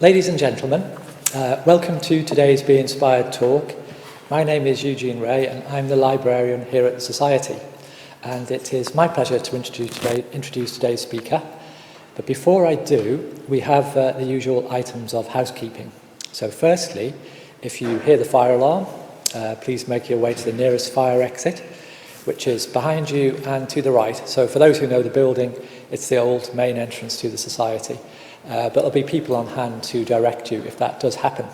Ladies and gentlemen, welcome to today's Be Inspired talk. My name is Eugene Ray and I'm the librarian here at the Society. And it is my pleasure to introduce today's speaker. But before I do, we have the usual items of housekeeping. So firstly, if you hear the fire alarm, please make your way to the nearest fire exit, which is behind you and to the right. So for those who know the building, it's the old main entrance to the Society. But there'll be people on hand to direct you if that does happen.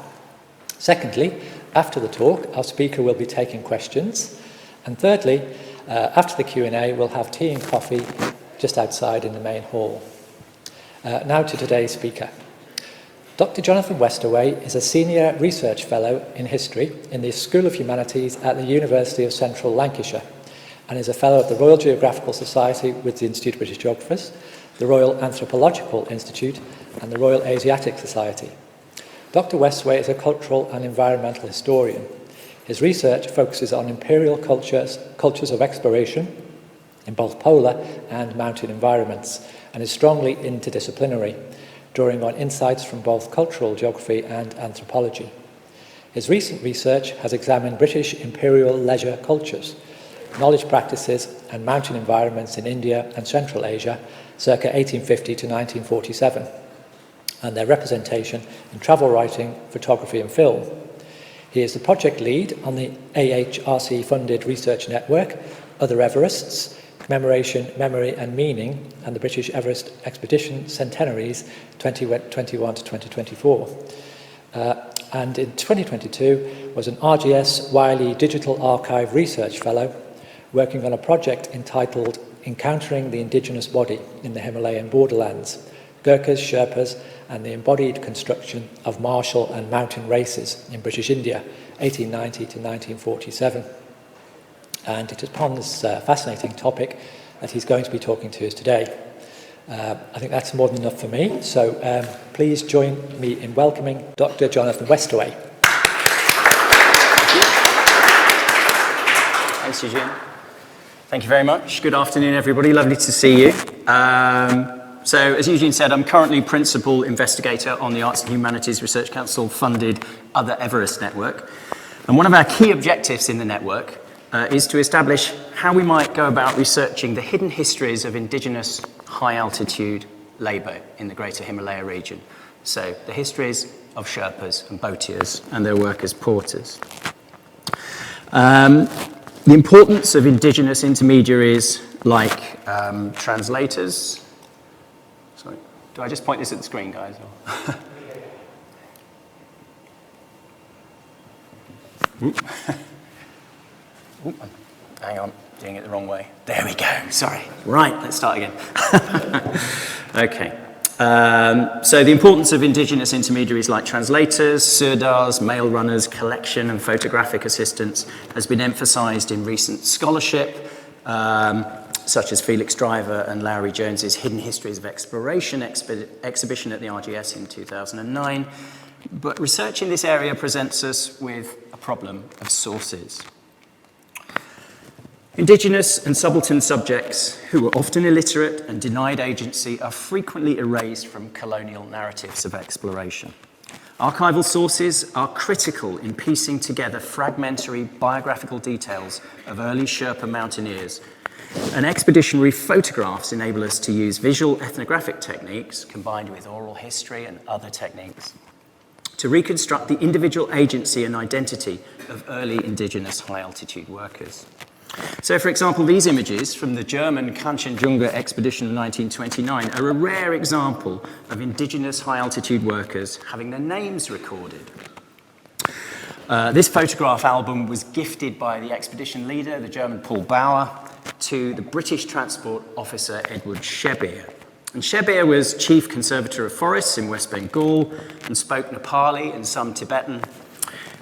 Secondly, after the talk, our speaker will be taking questions. And thirdly, after the Q&A, we'll have tea and coffee just outside in the main hall. Now to today's speaker. Dr Jonathan Westaway is a senior research fellow in history in the School of Humanities at the University of Central Lancashire and is a fellow of the Royal Geographical Society with the Institute of British Geographers, the Royal Anthropological Institute and the Royal Asiatic Society. Dr Westaway is a cultural and environmental historian. His research focuses on imperial cultures of exploration in both polar and mountain environments and is strongly interdisciplinary, drawing on insights from both cultural geography and anthropology. His recent research has examined British imperial leisure cultures, knowledge practices and mountain environments in India and Central Asia circa 1850 to 1947, and their representation in travel writing, photography and film. He is the project lead on the AHRC-funded research network, Other Everests, Commemoration, Memory and Meaning, and the British Everest Expedition Centenaries 2021 to 2024. And in 2022 was an RGS Wiley Digital Archive Research Fellow working on a project entitled Encountering the Indigenous Body in the Himalayan Borderlands, Gurkhas, Sherpas and the Embodied Construction of Martial and Mountain Races in British India, 1890 to 1947. And it is upon this fascinating topic that he's going to be talking to us today. I think that's more than enough for me, so please join me in welcoming Dr Jonathan Westaway. Thanks, Eugene. Thank you very much. Good afternoon, everybody. Lovely to see you. So, as Eugene said, I'm currently Principal Investigator on the Arts and Humanities Research Council-funded Other Everest Network. And one of our key objectives in the network is to establish how we might go about researching the hidden histories of Indigenous high-altitude labour in the Greater Himalaya region. So, the histories of Sherpas and boatiers and their work as porters. The importance of Indigenous intermediaries like translators. Sorry, do I just point this at the screen, guys? Hang on, doing it the wrong way. There we go, sorry. Right, let's start again. Okay. So the importance of Indigenous intermediaries like translators, sirdars, mail runners, collection and photographic assistants has been emphasised in recent scholarship, such as Felix Driver and Lowry Jones's Hidden Histories of Exploration exhibition at the RGS in 2009. But research in this area presents us with a problem of sources. Indigenous and subaltern subjects, who are often illiterate and denied agency, are frequently erased from colonial narratives of exploration. Archival sources are critical in piecing together fragmentary biographical details of early Sherpa mountaineers, and expeditionary photographs enable us to use visual ethnographic techniques combined with oral history and other techniques to reconstruct the individual agency and identity of early Indigenous high-altitude workers. So, for example, these images from the German Kanchenjunga expedition of 1929 are a rare example of Indigenous high-altitude workers having their names recorded. This photograph album was gifted by the expedition leader, the German Paul Bauer, to the British transport officer Edward Shebbeare. And Shebbeare was chief conservator of forests in West Bengal and spoke Nepali and some Tibetan.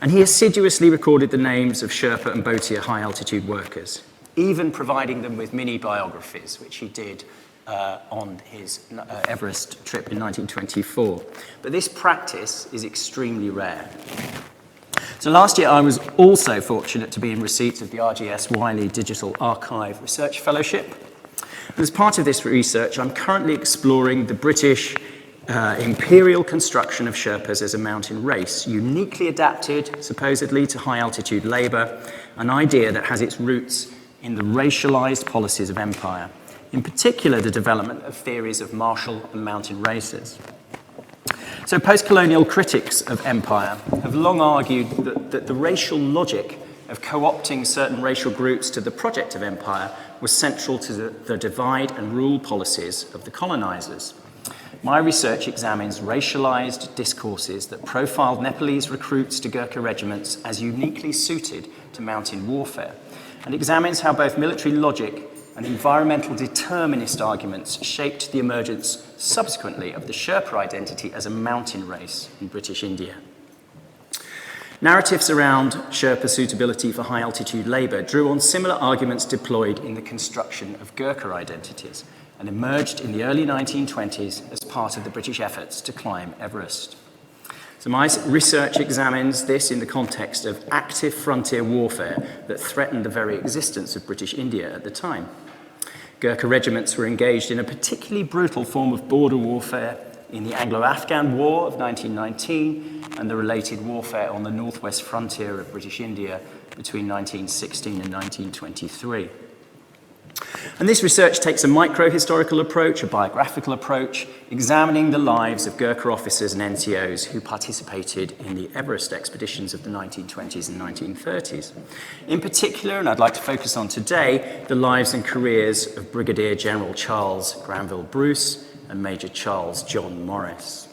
And he assiduously recorded the names of Sherpa and boatier high-altitude workers, even providing them with mini-biographies, which he did on his Everest trip in 1924. But this practice is extremely rare. So last year I was also fortunate to be in receipt of the RGS Wiley Digital Archive Research Fellowship. And as part of this research, I'm currently exploring the British imperial construction of Sherpas as a mountain race, uniquely adapted, supposedly, to high-altitude labour, an idea that has its roots in the racialised policies of empire, in particular the development of theories of martial and mountain races. So post-colonial critics of empire have long argued that the racial logic of co-opting certain racial groups to the project of empire was central to the divide and rule policies of the colonisers. My research examines racialised discourses that profiled Nepalese recruits to Gurkha regiments as uniquely suited to mountain warfare, and examines how both military logic and environmental determinist arguments shaped the emergence subsequently of the Sherpa identity as a mountain race in British India. Narratives around Sherpa suitability for high-altitude labour drew on similar arguments deployed in the construction of Gurkha identities and emerged in the early 1920s as part of the British efforts to climb Everest. So my research examines this in the context of active frontier warfare that threatened the very existence of British India at the time. Gurkha regiments were engaged in a particularly brutal form of border warfare in the Anglo-Afghan War of 1919 and the related warfare on the northwest frontier of British India between 1916 and 1923. And this research takes a micro-historical approach, a biographical approach, examining the lives of Gurkha officers and NCOs who participated in the Everest expeditions of the 1920s and 1930s. In particular, and I'd like to focus on today, the lives and careers of Brigadier General Charles Granville Bruce and Major Charles John Morris.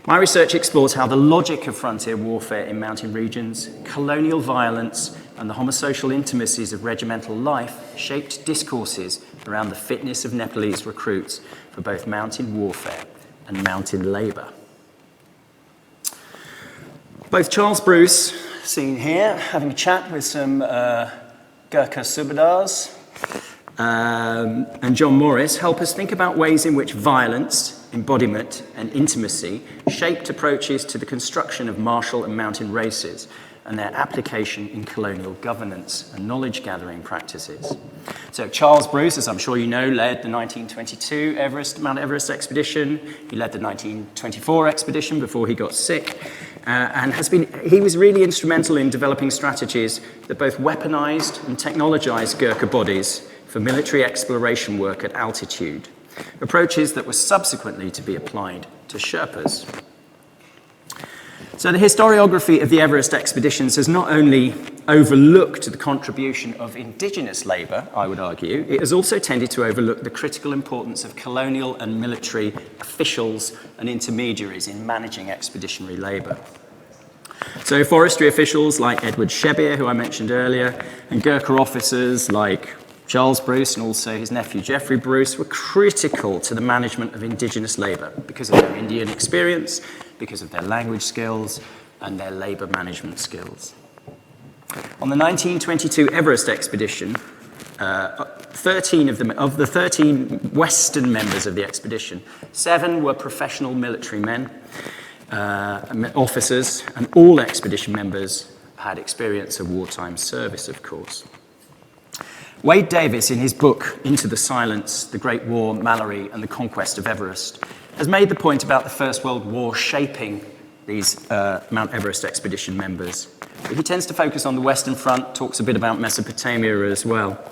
My research explores how the logic of frontier warfare in mountain regions, colonial violence, and the homosocial intimacies of regimental life shaped discourses around the fitness of Nepalese recruits for both mountain warfare and mountain labour. Both Charles Bruce, seen here, having a chat with some Gurkha subadars, and John Morris help us think about ways in which violence, embodiment, and intimacy shaped approaches to the construction of martial and mountain races and their application in colonial governance and knowledge-gathering practices. So Charles Bruce, as I'm sure you know, led the 1922 Mount Everest expedition. He led the 1924 expedition before he got sick, and he was really instrumental in developing strategies that both weaponized and technologized Gurkha bodies for military exploration work at altitude, approaches that were subsequently to be applied to Sherpas. So the historiography of the Everest expeditions has not only overlooked the contribution of indigenous labour, I would argue, it has also tended to overlook the critical importance of colonial and military officials and intermediaries in managing expeditionary labour. So forestry officials like Edward Shebbeare, who I mentioned earlier, and Gurkha officers like Charles Bruce and also his nephew Geoffrey Bruce were critical to the management of indigenous labour because of their Indian experience, because of their language skills and their labour management skills. On the 1922 Everest expedition, 13 of the 13 Western members of the expedition, 7 were professional military men, officers, and all expedition members had experience of wartime service, of course. Wade Davis, in his book, Into the Silence, The Great War, Mallory, and the Conquest of Everest, has made the point about the First World War shaping these Mount Everest expedition members. But he tends to focus on the Western Front, talks a bit about Mesopotamia as well,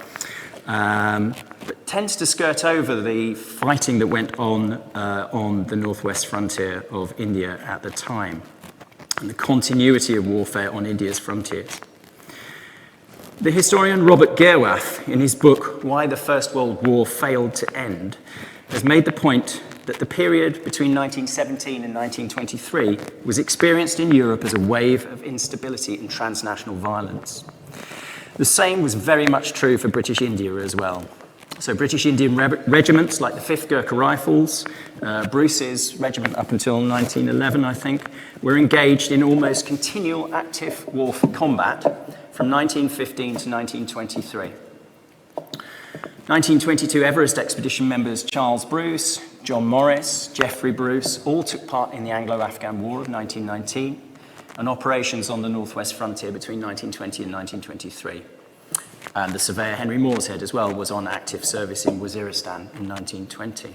but tends to skirt over the fighting that went on the northwest frontier of India at the time, and the continuity of warfare on India's frontiers. The historian Robert Gerwath, in his book Why the First World War Failed to End, has made the point that the period between 1917 and 1923 was experienced in Europe as a wave of instability and transnational violence. The same was very much true for British India as well. So British Indian regiments like the 5th Gurkha Rifles, Bruce's regiment up until 1911, I think, were engaged in almost continual active war combat from 1915 to 1923. 1922 Everest expedition members Charles Bruce, John Morris, Geoffrey Bruce all took part in the Anglo-Afghan War of 1919 and operations on the northwest frontier between 1920 and 1923. And the surveyor Henry Morshead as well was on active service in Waziristan in 1920.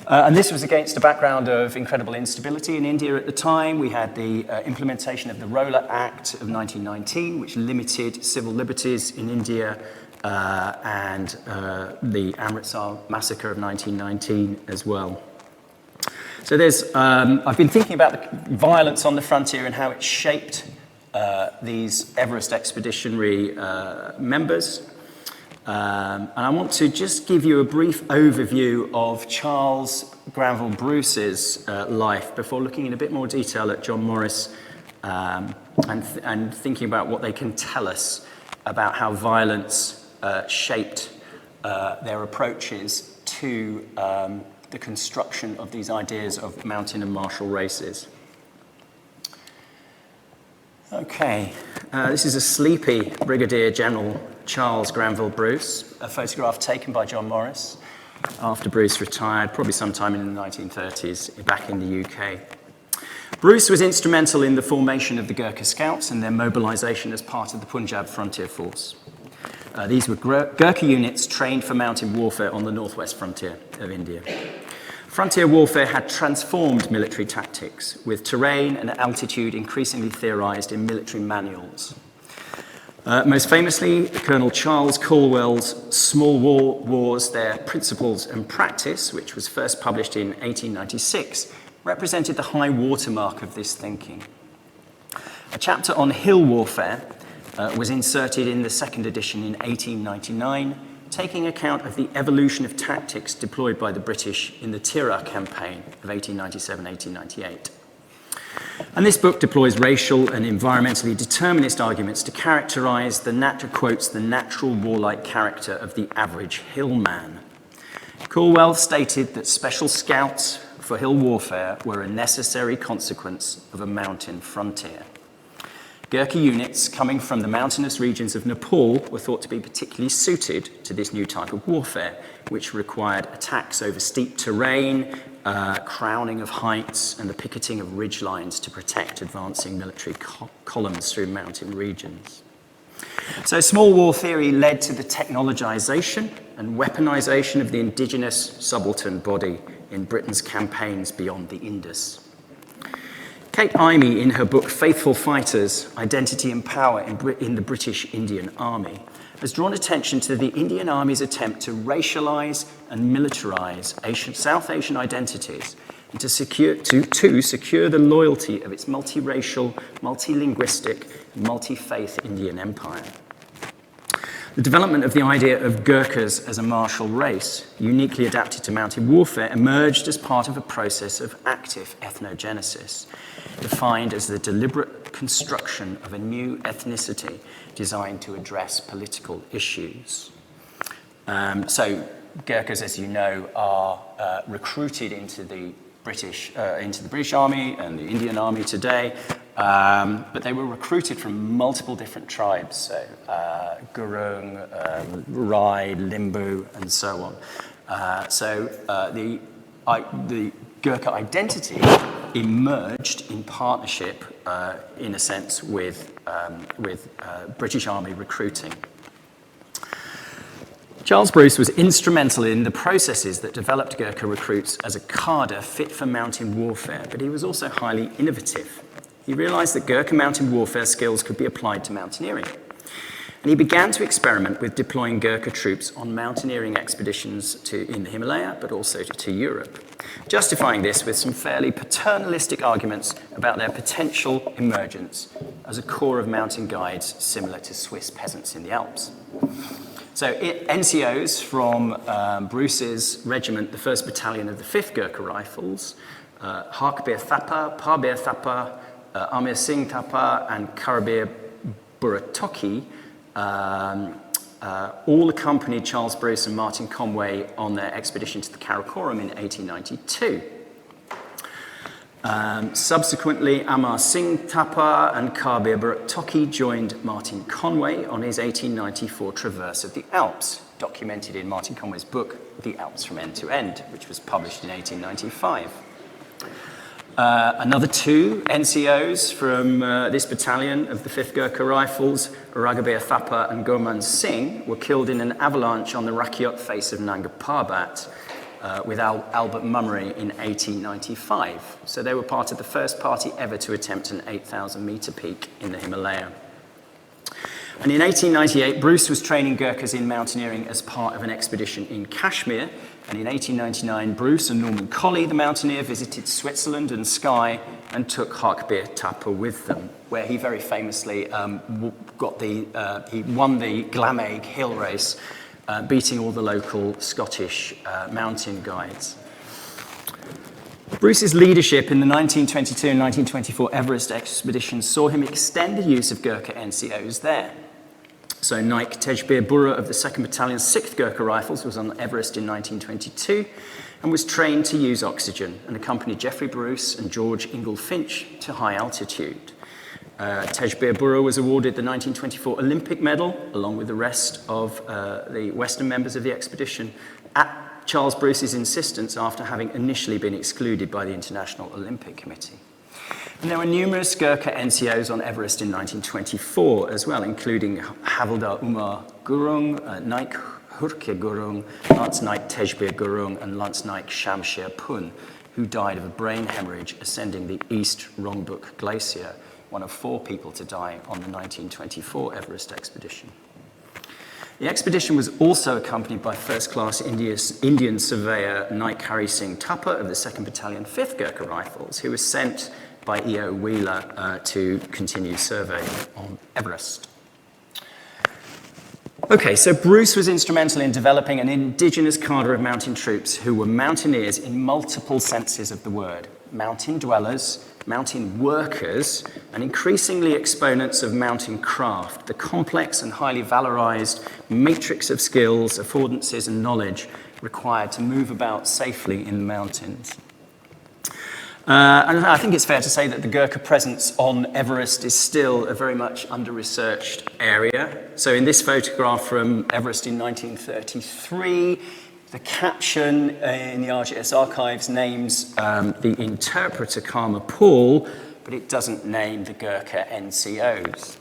And this was against a background of incredible instability in India at the time. We had the implementation of the Rola Act of 1919, which limited civil liberties in India, and the Amritsar massacre of 1919 as well. So I've been thinking about the violence on the frontier and how it shaped these Everest expeditionary members. And I want to just give you a brief overview of Charles Granville Bruce's life before looking in a bit more detail at John Morris and thinking about what they can tell us about how violence shaped their approaches to the construction of these ideas of mountain and martial races. Okay, this is a sleepy Brigadier General Charles Granville Bruce, a photograph taken by John Morris after Bruce retired, probably sometime in the 1930s, back in the UK. Bruce was instrumental in the formation of the Gurkha Scouts and their mobilisation as part of the Punjab Frontier Force. These were Gurkha units trained for mountain warfare on the northwest frontier of India. Frontier warfare had transformed military tactics, with terrain and altitude increasingly theorised in military manuals. Most famously, Colonel Charles Caldwell's Small Wars, Their Principles and Practice, which was first published in 1896, represented the high watermark of this thinking. A chapter on hill warfare was inserted in the second edition in 1899, taking account of the evolution of tactics deployed by the British in the Tirah campaign of 1897-1898. And this book deploys racial and environmentally determinist arguments to characterise the natural warlike character of the average hillman. Caldwell stated that special scouts for hill warfare were a necessary consequence of a mountain frontier. Gurkha units coming from the mountainous regions of Nepal were thought to be particularly suited to this new type of warfare, which required attacks over steep terrain, crowning of heights, and the picketing of ridge lines to protect advancing military columns through mountain regions. So small war theory led to the technologisation and weaponisation of the indigenous subaltern body in Britain's campaigns beyond the Indus. Kate Imey, in her book Faithful Fighters, Identity and Power in the British Indian Army, has drawn attention to the Indian Army's attempt to racialise and militarise South Asian identities and to secure the loyalty of its multiracial, multilinguistic, multi-faith Indian empire. The development of the idea of Gurkhas as a martial race, uniquely adapted to mountain warfare, emerged as part of a process of active ethnogenesis, defined as the deliberate construction of a new ethnicity designed to address political issues. So Gurkhas, as you know, are recruited into the British Army and the Indian Army today, but they were recruited from multiple different tribes, so Gurung, Rai, Limbu, and so on. So the Gurkha identity emerged in partnership, in a sense, with British Army recruiting. Charles Bruce was instrumental in the processes that developed Gurkha recruits as a cadre fit for mountain warfare, but he was also highly innovative. He realised that Gurkha mountain warfare skills could be applied to mountaineering. And he began to experiment with deploying Gurkha troops on mountaineering expeditions in the Himalaya, but also to Europe, justifying this with some fairly paternalistic arguments about their potential emergence as a corps of mountain guides similar to Swiss peasants in the Alps. So NCOs from Bruce's regiment, the 1st Battalion of the 5th Gurkha Rifles, Harkbir Thapa, Parbir Thapa, Amir Singh Thapa, and Karabir Buratoki, all accompanied Charles Bruce and Martin Conway on their expedition to the Karakoram in 1892. Subsequently, Amar Singh Thapa and Kabir Buratoki joined Martin Conway on his 1894 traverse of the Alps, documented in Martin Conway's book, The Alps from End to End, which was published in 1895. Another two NCOs from this battalion of the 5th Gurkha Rifles, Raghabir Thapa and Gurman Singh, were killed in an avalanche on the Rakyot face of Nanga Parbat with Albert Mummery in 1895. So they were part of the first party ever to attempt an 8,000-metre peak in the Himalaya. And in 1898, Bruce was training Gurkhas in mountaineering as part of an expedition in Kashmir. And in 1899, Bruce and Norman Colley, the mountaineer, visited Switzerland and Skye and took Hakbir Tapa with them, where he very famously he won the Glameg hill race, beating all the local Scottish mountain guides. Bruce's leadership in the 1922 and 1924 Everest expeditions saw him extend the use of Gurkha NCOs there. So Naik Tejbir Burra of the 2nd Battalion's 6th Gurkha Rifles was on Everest in 1922 and was trained to use oxygen and accompanied Geoffrey Bruce and George Ingle Finch to high altitude. Tejbir Burra was awarded the 1924 Olympic medal, along with the rest of the Western members of the expedition, at Charles Bruce's insistence after having initially been excluded by the International Olympic Committee. And there were numerous Gurkha NCOs on Everest in 1924 as well, including Havildar Umar Gurung, Naik Hurke Gurung, Lance Naik Tejbir Gurung, and Lance Naik Shamsher Pun, who died of a brain hemorrhage ascending the East Rongbuk Glacier, one of 4 people to die on the 1924 Everest expedition. The expedition was also accompanied by first-class Indian surveyor Naik Hari Singh Tapa of the 2nd Battalion 5th Gurkha Rifles, who was sent by E.O. Wheeler to continue surveying on Everest. Okay, so Bruce was instrumental in developing an indigenous cadre of mountain troops who were mountaineers in multiple senses of the word. Mountain dwellers, mountain workers, and increasingly exponents of mountain craft, the complex and highly valorized matrix of skills, affordances, and knowledge required to move about safely in the mountains. And I think it's fair to say that the Gurkha presence on Everest is still a very much under-researched area. So in this photograph from Everest in 1933, the caption in the RGS archives names the interpreter Karma Paul, but it doesn't name the Gurkha NCOs.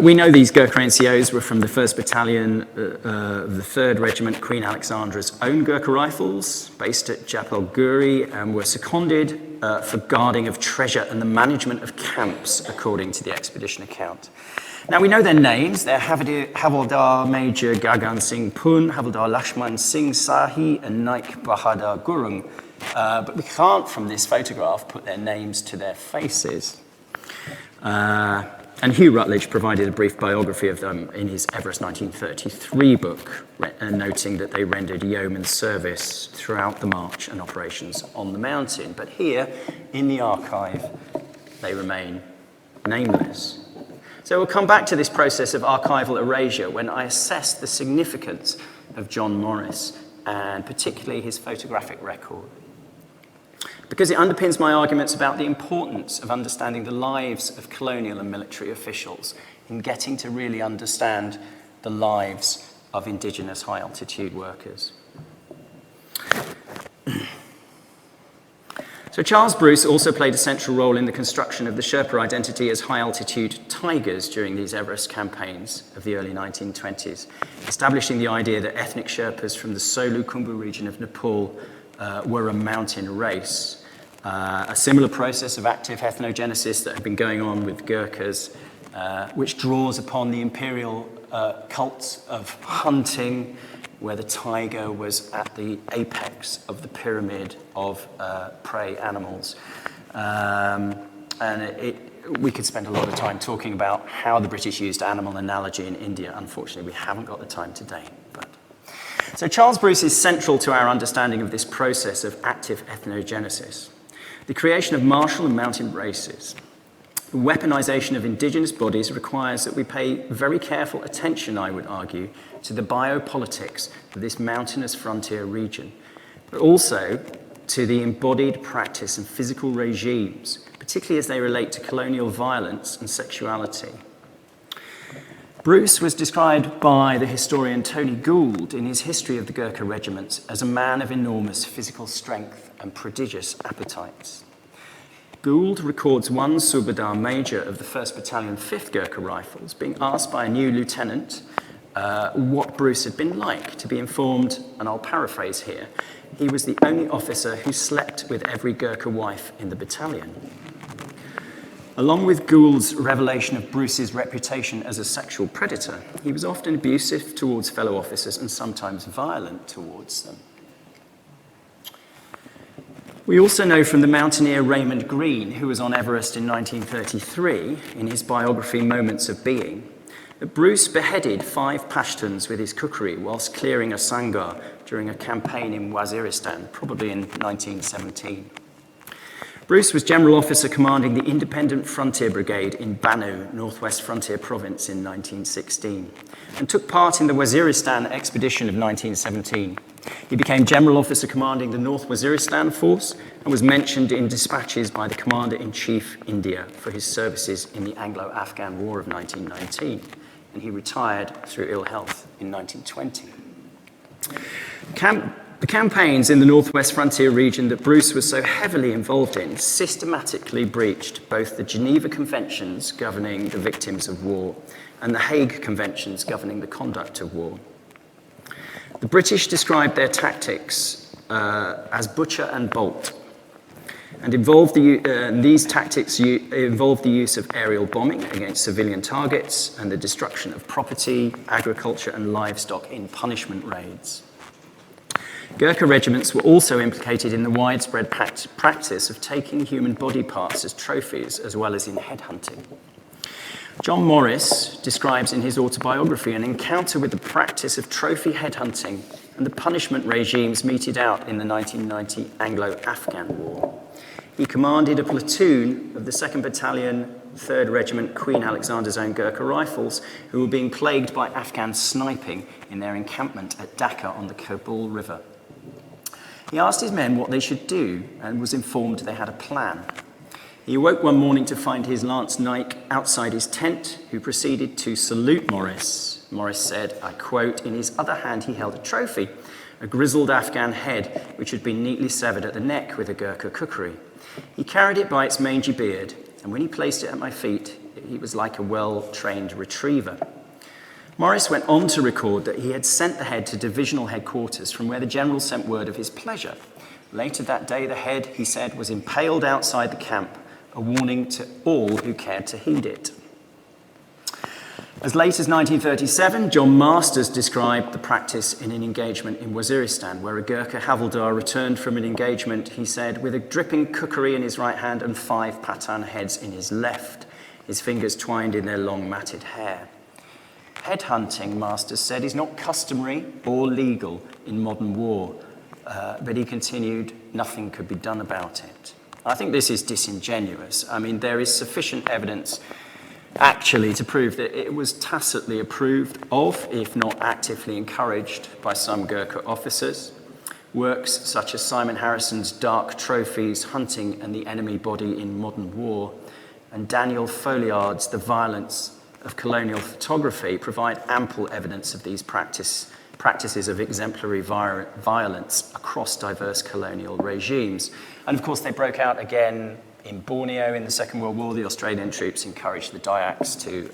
We know these Gurkha NCOs were from the 1st Battalion of the 3rd Regiment, Queen Alexandra's own Gurkha Rifles, based at Japalguri, and were seconded for guarding of treasure and the management of camps, according to the expedition account. Now, we know their names. They're Havildar Major Gagan Singh Pun, Havildar Lakshman Singh Sahi, and Naik Bahadur Gurung. But we can't, from this photograph, put their names to their faces. And Hugh Rutledge provided a brief biography of them in his Everest 1933 book, noting that they rendered yeoman service throughout the march and operations on the mountain. But here, in the archive, they remain nameless. So we'll come back to this process of archival erasure when I assess the significance of John Morris, and particularly his photographic record, because it underpins my arguments about the importance of understanding the lives of colonial and military officials in getting to really understand the lives of Indigenous high-altitude workers. So Charles Bruce also played a central role in the construction of the Sherpa identity as high-altitude tigers during these Everest campaigns of the early 1920s, establishing the idea that ethnic Sherpas from the Solu Khumbu region of Nepal were a mountain race. A similar process of active ethnogenesis that had been going on with Gurkhas, which draws upon the Imperial cult of hunting, where the tiger was at the apex of the pyramid of prey animals. We could spend a lot of time talking about how the British used animal analogy in India. Unfortunately, we haven't got the time today. So Charles Bruce is central to our understanding of this process of active ethnogenesis, the creation of martial and mountain races. The weaponization of indigenous bodies requires that we pay very careful attention, I would argue, to the biopolitics of this mountainous frontier region, but also to the embodied practice and physical regimes, particularly as they relate to colonial violence and sexuality. Bruce was described by the historian Tony Gould in his History of the Gurkha Regiments as a man of enormous physical strength and prodigious appetites. Gould records one Subadar major of the 1st Battalion 5th Gurkha Rifles being asked by a new lieutenant what Bruce had been like, to be informed, and I'll paraphrase here, he was the only officer who slept with every Gurkha wife in the battalion. Along with Gould's revelation of Bruce's reputation as a sexual predator, he was often abusive towards fellow officers and sometimes violent towards them. We also know from the mountaineer Raymond Green, who was on Everest in 1933, in his biography Moments of Being, that Bruce beheaded 5 Pashtuns with his kukri whilst clearing a sangar during a campaign in Waziristan, probably in 1917. Bruce was General Officer commanding the Independent Frontier Brigade in Bannu, Northwest Frontier Province in 1916, and took part in the Waziristan expedition of 1917. He became General Officer commanding the North Waziristan Force and was mentioned in dispatches by the Commander-in-Chief India for his services in the Anglo-Afghan War of 1919, and he retired through ill health in 1920. The campaigns in the Northwest Frontier region that Bruce was so heavily involved in systematically breached both the Geneva Conventions governing the victims of war and the Hague Conventions governing the conduct of war. The British described their tactics as butcher and bolt, and these tactics involved the use of aerial bombing against civilian targets and the destruction of property, agriculture and livestock in punishment raids. Gurkha regiments were also implicated in the widespread practice of taking human body parts as trophies, as well as in headhunting. John Morris describes in his autobiography an encounter with the practice of trophy headhunting and the punishment regimes meted out in the 1990 Anglo-Afghan War. He commanded a platoon of the 2nd Battalion, 3rd Regiment Queen Alexander's Own Gurkha Rifles, who were being plagued by Afghan sniping in their encampment at Dhaka on the Kabul River. He asked his men what they should do and was informed they had a plan. He awoke one morning to find his Lance Naik outside his tent, who proceeded to salute Morris. Morris said, I quote, in his other hand he held a trophy, a grizzled Afghan head which had been neatly severed at the neck with a Gurkha kukri. He carried it by its mangy beard, and when he placed it at my feet, he was like a well-trained retriever. Morris went on to record that he had sent the head to divisional headquarters from where the general sent word of his pleasure. Later that day, the head, he said, was impaled outside the camp, a warning to all who cared to heed it. As late as 1937, John Masters described the practice in an engagement in Waziristan, where a Gurkha havildar returned from an engagement, he said, with a dripping kukri in his right hand and 5 Pathan heads in his left, his fingers twined in their long matted hair. Headhunting, Masters said, is not customary or legal in modern war, but he continued, nothing could be done about it. I think this is disingenuous. I mean, there is sufficient evidence actually to prove that it was tacitly approved of, if not actively encouraged, by some Gurkha officers. Works such as Simon Harrison's Dark Trophies, Hunting and the Enemy Body in Modern War, and Daniel Folliard's The Violence of Colonial Photography provide ample evidence of these practices of exemplary violence across diverse colonial regimes. And of course, they broke out again in Borneo in the Second World War. The Australian troops encouraged the Dayaks to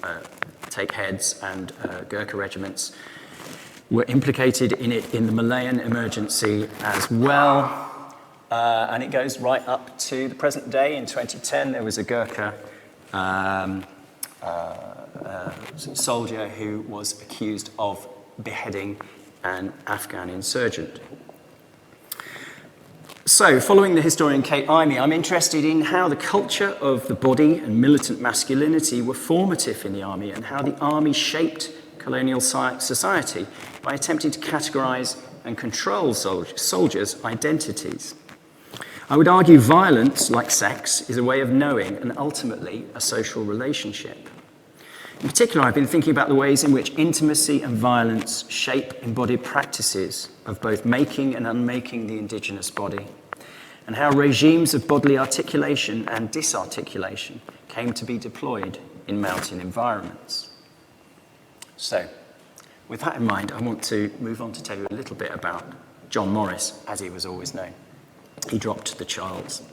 take heads, and Gurkha regiments were implicated in it in the Himalayan emergency as well. And it goes right up to the present day. In 2010, there was a Gurkha soldier who was accused of beheading an Afghan insurgent. So, following the historian Kate Imey, I'm interested in how the culture of the body and militant masculinity were formative in the army, and how the army shaped colonial society by attempting to categorise and control soldiers' identities. I would argue violence, like sex, is a way of knowing and ultimately a social relationship. In particular, I've been thinking about the ways in which intimacy and violence shape embodied practices of both making and unmaking the Indigenous body, and how regimes of bodily articulation and disarticulation came to be deployed in mountain environments. So, with that in mind, I want to move on to tell you a little bit about John Morris, as he was always known. He dropped the Charles.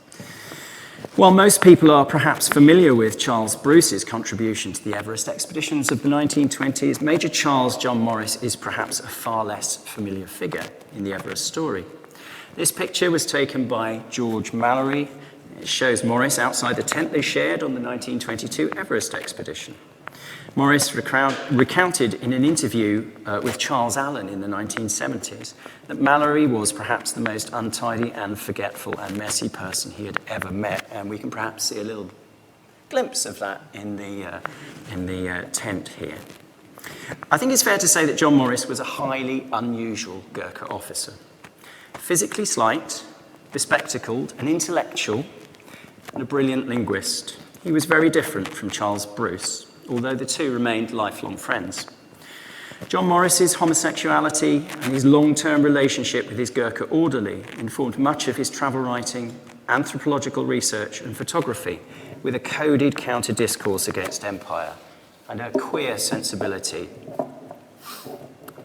While most people are perhaps familiar with Charles Bruce's contribution to the Everest expeditions of the 1920s, Major Charles John Morris is perhaps a far less familiar figure in the Everest story. This picture was taken by George Mallory. It shows Morris outside the tent they shared on the 1922 Everest expedition. Morris recounted in an interview with Charles Allen in the 1970s that Mallory was perhaps the most untidy and forgetful and messy person he had ever met, and we can perhaps see a little glimpse of that in the tent here. I think it's fair to say that John Morris was a highly unusual Gurkha officer. Physically slight, bespectacled, an intellectual, and a brilliant linguist. He was very different from Charles Bruce, although the two remained lifelong friends. John Morris's homosexuality and his long-term relationship with his Gurkha orderly informed much of his travel writing, anthropological research and photography, with a coded counter-discourse against empire and a queer sensibility.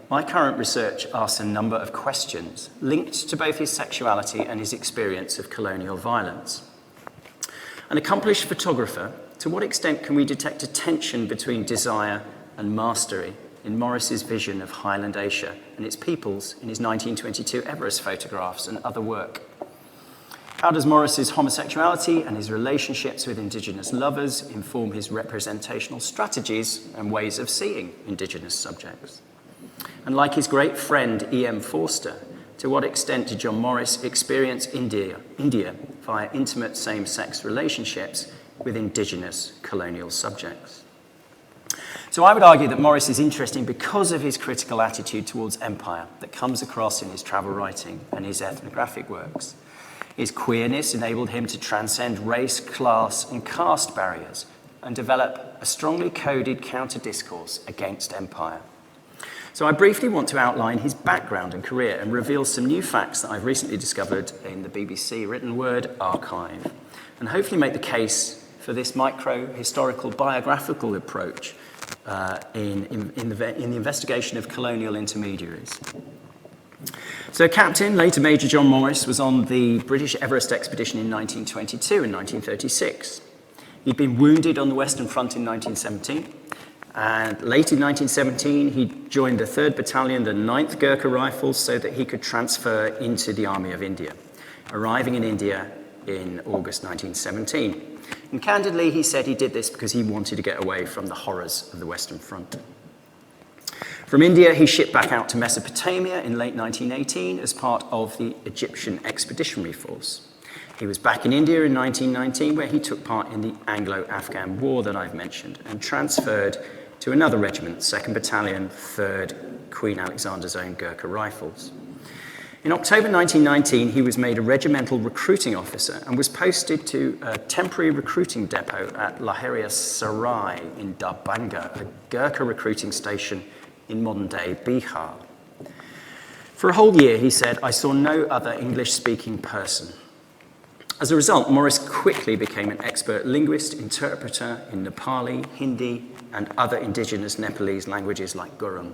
My current research asks a number of questions linked to both his sexuality and his experience of colonial violence. An accomplished photographer, to what extent can we detect a tension between desire and mastery in Morris's vision of Highland Asia and its peoples in his 1922 Everest photographs and other work? How does Morris's homosexuality and his relationships with Indigenous lovers inform his representational strategies and ways of seeing Indigenous subjects? And like his great friend E.M. Forster, to what extent did John Morris experience India via intimate same-sex relationships with Indigenous colonial subjects? So I would argue that Morris is interesting because of his critical attitude towards empire that comes across in his travel writing and his ethnographic works. His queerness enabled him to transcend race, class, and caste barriers and develop a strongly coded counter-discourse against empire. So I briefly want to outline his background and career and reveal some new facts that I've recently discovered in the BBC written word archive, and hopefully make the case for this micro-historical biographical approach in the investigation of colonial intermediaries. So Captain, later Major John Morris, was on the British Everest expedition in 1922 and 1936. He'd been wounded on the Western Front in 1917, and late in 1917 he joined the 3rd Battalion, the 9th Gurkha Rifles, so that he could transfer into the Army of India, arriving in India in August 1917. And candidly, he said he did this because he wanted to get away from the horrors of the Western Front. From India, he shipped back out to Mesopotamia in late 1918 as part of the Egyptian Expeditionary Force. He was back in India in 1919, where he took part in the Anglo-Afghan War that I've mentioned, and transferred to another regiment, 2nd Battalion, 3rd Queen Alexander's Own Gurkha Rifles. In October 1919, he was made a regimental recruiting officer and was posted to a temporary recruiting depot at Lahariya Sarai in Darbhanga, a Gurkha recruiting station in modern-day Bihar. For a whole year, he said, I saw no other English-speaking person. As a result, Morris quickly became an expert linguist, interpreter in Nepali, Hindi, and other indigenous Nepalese languages like Gurkha.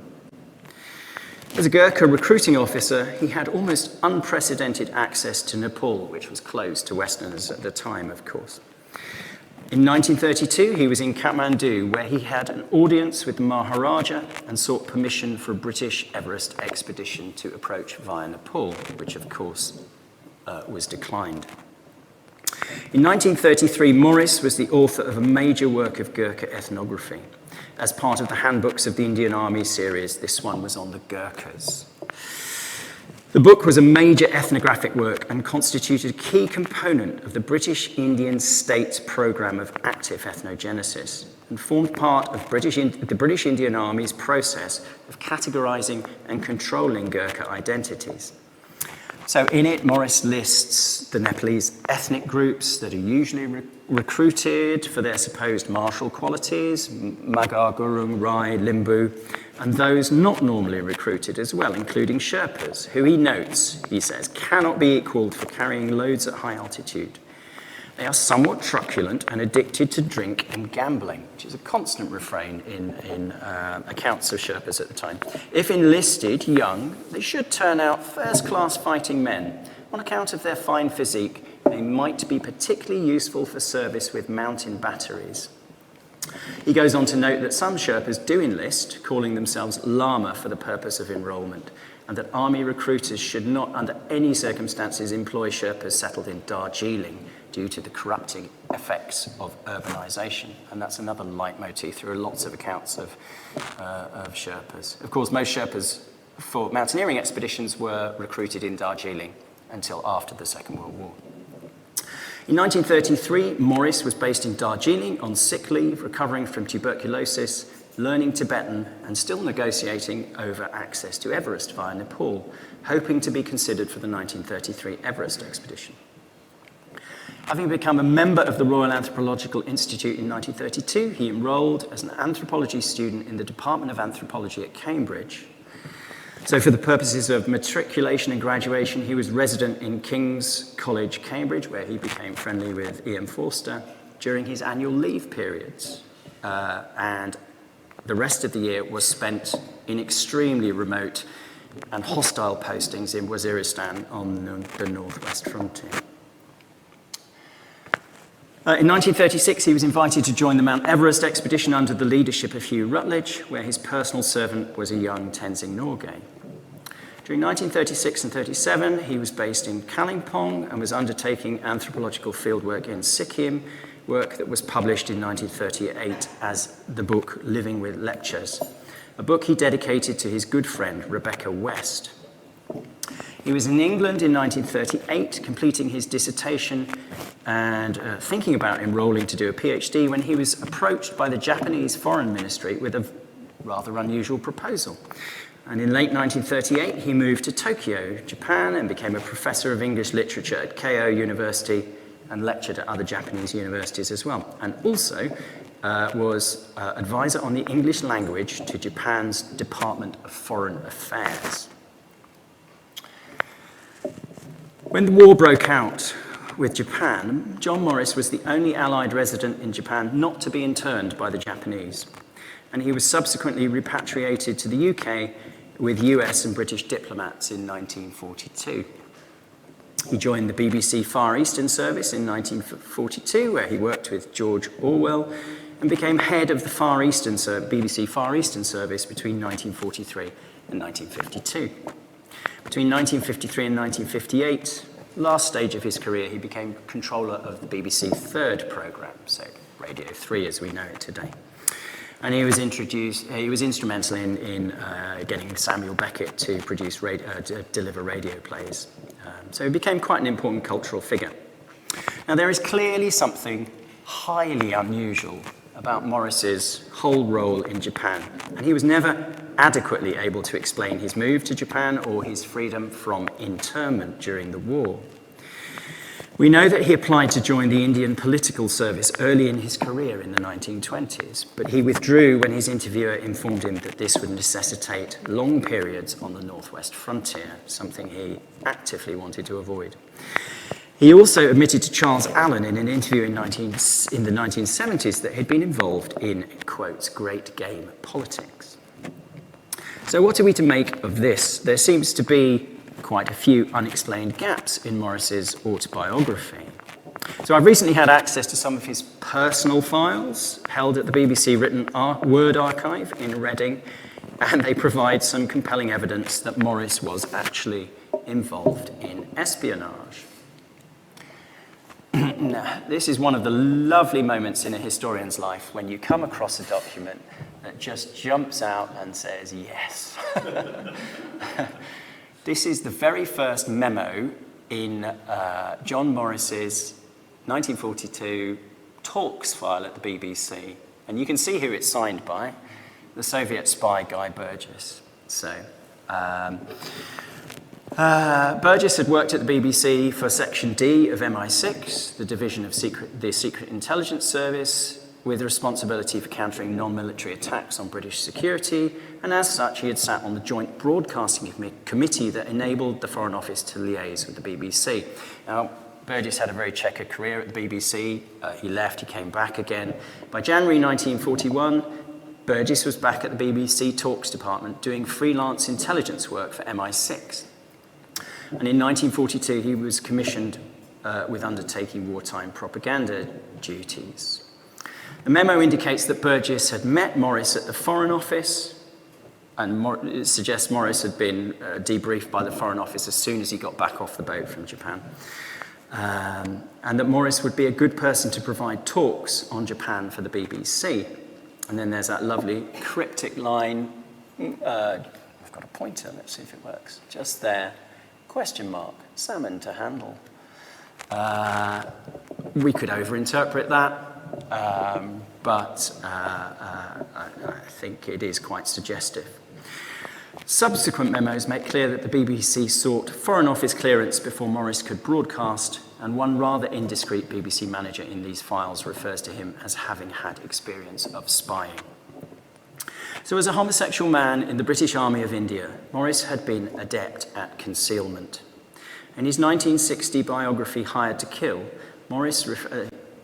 As a Gurkha recruiting officer, he had almost unprecedented access to Nepal, which was closed to Westerners at the time, of course. In 1932, he was in Kathmandu, where he had an audience with the Maharaja and sought permission for a British Everest expedition to approach via Nepal, which, of course, was declined. In 1933, Morris was the author of a major work of Gurkha ethnography. As part of the Handbooks of the Indian Army series, this one was on the Gurkhas. The book was a major ethnographic work and constituted a key component of the British Indian State Programme of Active Ethnogenesis and formed part of the British Indian Army's process of categorising and controlling Gurkha identities. So in it, Morris lists the Nepalese ethnic groups that are usually recruited for their supposed martial qualities, Magar, Gurung, Rai, Limbu, and those not normally recruited as well, including Sherpas, who he notes, he says, cannot be equalled for carrying loads at high altitude. They are somewhat truculent and addicted to drink and gambling, which is a constant refrain in accounts of Sherpas at the time. If enlisted young, they should turn out first-class fighting men on account of their fine physique They might be particularly useful for service with mountain batteries. He goes on to note that some Sherpas do enlist, calling themselves Lama for the purpose of enrolment, and that army recruiters should not, under any circumstances, employ Sherpas settled in Darjeeling due to the corrupting effects of urbanisation. And that's another leitmotif through lots of accounts of Sherpas. Of course, most Sherpas for mountaineering expeditions were recruited in Darjeeling until after the Second World War. In 1933, Morris was based in Darjeeling on sick leave, recovering from tuberculosis, learning Tibetan, and still negotiating over access to Everest via Nepal, hoping to be considered for the 1933 Everest expedition. Having become a member of the Royal Anthropological Institute in 1932, he enrolled as an anthropology student in the Department of Anthropology at Cambridge. So for the purposes of matriculation and graduation, he was resident in King's College, Cambridge, where he became friendly with E.M. Forster during his annual leave periods. And the rest of the year was spent in extremely remote and hostile postings in Waziristan on the northwest frontier. In 1936, he was invited to join the Mount Everest expedition under the leadership of Hugh Rutledge, where his personal servant was a young Tenzing Norgay. During 1936 and 37, he was based in Kalimpong and was undertaking anthropological fieldwork in Sikkim, work that was published in 1938 as the book Living with Lectures, a book he dedicated to his good friend Rebecca West. He was in England in 1938, completing his dissertation and thinking about enrolling to do a PhD when he was approached by the Japanese Foreign Ministry with a rather unusual proposal. And in late 1938, he moved to Tokyo, Japan, and became a professor of English literature at Keio University and lectured at other Japanese universities as well, and also was advisor on the English language to Japan's Department of Foreign Affairs. When the war broke out with Japan, John Morris was the only Allied resident in Japan not to be interned by the Japanese, and he was subsequently repatriated to the UK with US and British diplomats in 1942. He joined the BBC Far Eastern Service in 1942, where he worked with George Orwell, and became head of the BBC Far Eastern Service between 1943 and 1952. Between 1953 and 1958, last stage of his career, he became controller of the BBC Third programme, so Radio 3 as we know it today. And he was instrumental in getting Samuel Beckett to deliver radio plays. So he became quite an important cultural figure. Now, there is clearly something highly unusual about Morris's whole role in Japan, and he was never adequately able to explain his move to Japan or his freedom from internment during the war. We know that he applied to join the Indian political service early in his career in the 1920s, but he withdrew when his interviewer informed him that this would necessitate long periods on the northwest frontier, something he actively wanted to avoid. He also admitted to Charles Allen in an interview in the 1970s that he'd been involved in, quotes, great game politics. So what are we to make of this? There seems to be quite a few unexplained gaps in Morris's autobiography. So I've recently had access to some of his personal files held at the BBC Written Word Archive in Reading, and they provide some compelling evidence that Morris was actually involved in espionage. Now, this is one of the lovely moments in a historian's life when you come across a document that just jumps out and says, yes. This is the very first memo in John Morris's 1942 talks file at the BBC. And you can see who it's signed by, the Soviet spy Guy Burgess. So, Burgess had worked at the BBC for Section D of MI6, the division of the Secret Intelligence Service, with responsibility for countering non-military attacks on British security, and as such he had sat on the Joint Broadcasting Committee that enabled the Foreign Office to liaise with the BBC. Now, Burgess had a very checkered career at the BBC. He left, he came back again. By January 1941, Burgess was back at the BBC Talks Department doing freelance intelligence work for MI6. And in 1942, he was commissioned with undertaking wartime propaganda duties. The memo indicates that Burgess had met Morris at the Foreign Office, and it suggests Morris had been debriefed by the Foreign Office as soon as he got back off the boat from Japan, and that Morris would be a good person to provide talks on Japan for the BBC. And then there's that lovely cryptic line, I've got a pointer, let's see if it works, just there, question mark, salmon to handle. We could overinterpret that, but I think it is quite suggestive. Subsequent memos make clear that the BBC sought Foreign Office clearance before Morris could broadcast, and one rather indiscreet BBC manager in these files refers to him as having had experience of spying. So as a homosexual man in the British Army of India, Morris had been adept at concealment. In his 1960 biography, Hired to Kill, Morris,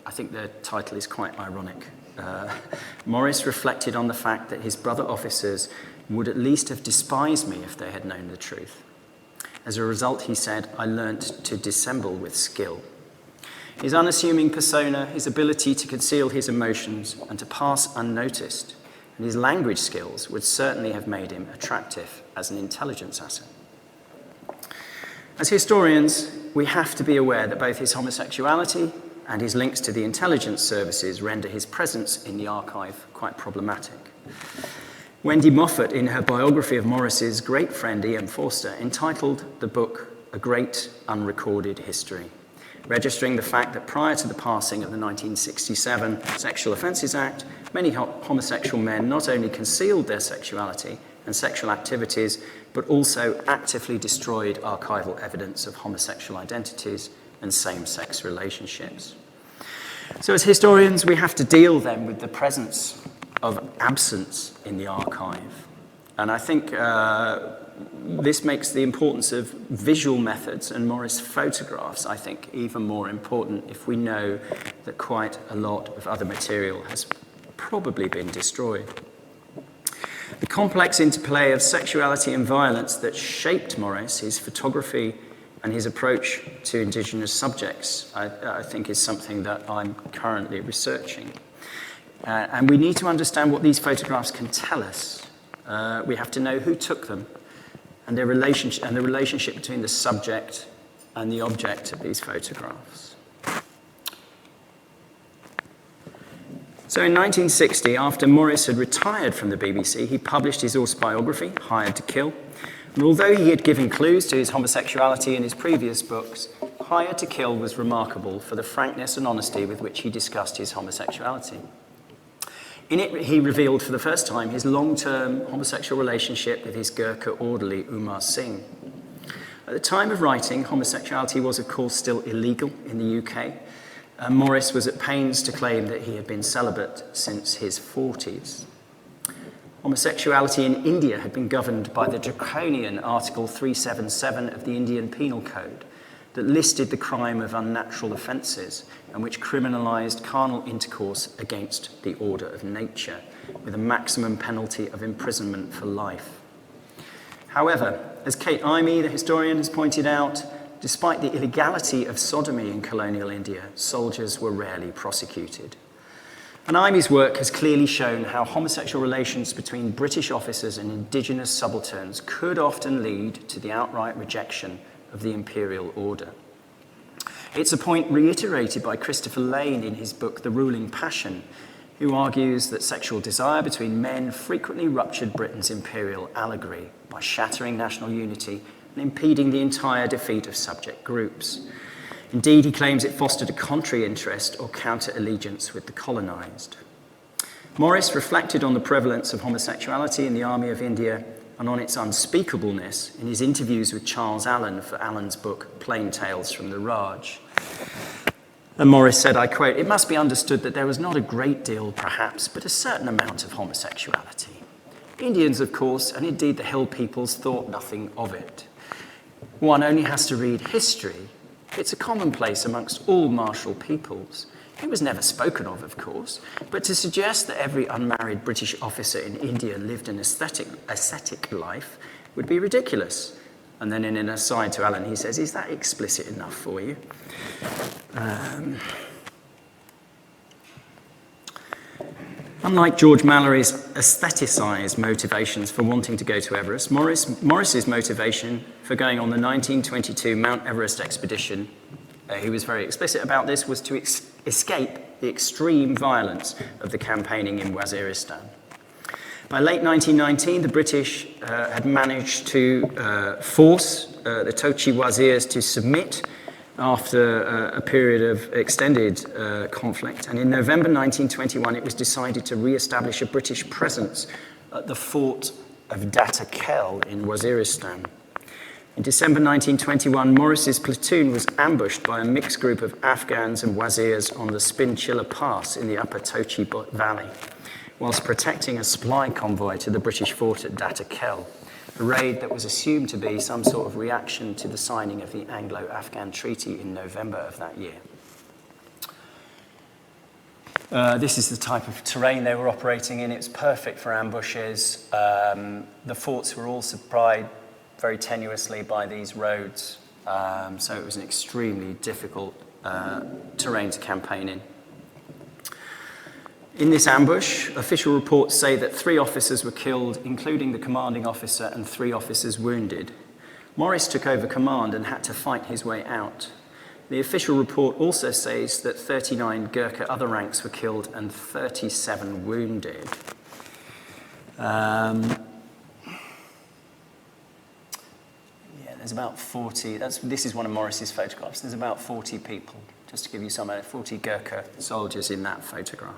I think the title is quite ironic, Morris reflected on the fact that his brother officers would at least have despised me if they had known the truth. As a result, he said, I learnt to dissemble with skill. His unassuming persona, his ability to conceal his emotions and to pass unnoticed, and his language skills would certainly have made him attractive as an intelligence asset. As historians, we have to be aware that both his homosexuality and his links to the intelligence services render his presence in the archive quite problematic. Wendy Moffat, in her biography of Morris's great friend E.M. Forster, entitled the book A Great Unrecorded History, registering the fact that prior to the passing of the 1967 Sexual Offences Act, many homosexual men not only concealed their sexuality and sexual activities, but also actively destroyed archival evidence of homosexual identities and same-sex relationships. So as historians, we have to deal then with the presence of absence in the archive. And I think this makes the importance of visual methods and Morris photographs, I think, even more important if we know that quite a lot of other material has probably been destroyed. The complex interplay of sexuality and violence that shaped Morris, his photography and his approach to Indigenous subjects, I think is something that I'm currently researching. And we need to understand what these photographs can tell us. We have to know who took them and the relationship between the subject and the object of these photographs. So in 1960, after Morris had retired from the BBC, he published his autobiography, Hired to Kill. And although he had given clues to his homosexuality in his previous books, Hired to Kill was remarkable for the frankness and honesty with which he discussed his homosexuality. In it, he revealed for the first time his long-term homosexual relationship with his Gurkha orderly, Umar Singh. At the time of writing, homosexuality was, of course, still illegal in the UK, and Morris was at pains to claim that he had been celibate since his 40s. Homosexuality in India had been governed by the draconian Article 377 of the Indian Penal Code that listed the crime of unnatural offences and which criminalised carnal intercourse against the order of nature, with a maximum penalty of imprisonment for life. However, as Kate Imey, the historian, has pointed out, despite the illegality of sodomy in colonial India, soldiers were rarely prosecuted. And Imey's work has clearly shown how homosexual relations between British officers and Indigenous subalterns could often lead to the outright rejection of the Imperial order. It's a point reiterated by Christopher Lane in his book The Ruling Passion, who argues that sexual desire between men frequently ruptured Britain's imperial allegory by shattering national unity and impeding the entire defeat of subject groups. Indeed, he claims it fostered a contrary interest or counter-allegiance with the colonised. Morris reflected on the prevalence of homosexuality in the Army of India and on its unspeakableness in his interviews with Charles Allen for Allen's book, Plain Tales from the Raj. And Morris said, I quote, "It must be understood that there was not a great deal, perhaps, but a certain amount of homosexuality. Indians, of course, and indeed the hill peoples, thought nothing of it. One only has to read history. It's a commonplace amongst all martial peoples. It was never spoken of course, but to suggest that every unmarried British officer in India lived an ascetic life would be ridiculous. And then in an aside to Alan, he says, is that explicit enough for you? Unlike George Mallory's aestheticised motivations for wanting to go to Everest, Morris's motivation for going on the 1922 Mount Everest expedition, he was very explicit about this, was to escape the extreme violence of the campaigning in Waziristan. By late 1919, the British had managed to force the Tochi Wazirs to submit after a period of extended conflict. And in November 1921, it was decided to re-establish a British presence at the fort of Data Kel in Waziristan. In December 1921, Morris's platoon was ambushed by a mixed group of Afghans and Wazirs on the Spinchilla Pass in the upper Tochi Valley, whilst protecting a supply convoy to the British fort at Data Kel, a raid that was assumed to be some sort of reaction to the signing of the Anglo-Afghan Treaty in November of that year. This is the type of terrain they were operating in. It's perfect for ambushes. The forts were all supplied very tenuously by these roads, so it was an extremely difficult terrain to campaign in. In this ambush, official reports say that 3 officers were killed, including the commanding officer, and 3 officers wounded. Morris took over command and had to fight his way out. The official report also says that 39 Gurkha other ranks were killed and 37 wounded. There's about 40, this is one of Morris's photographs. There's about 40 people, just to give you some idea, 40 Gurkha soldiers in that photograph.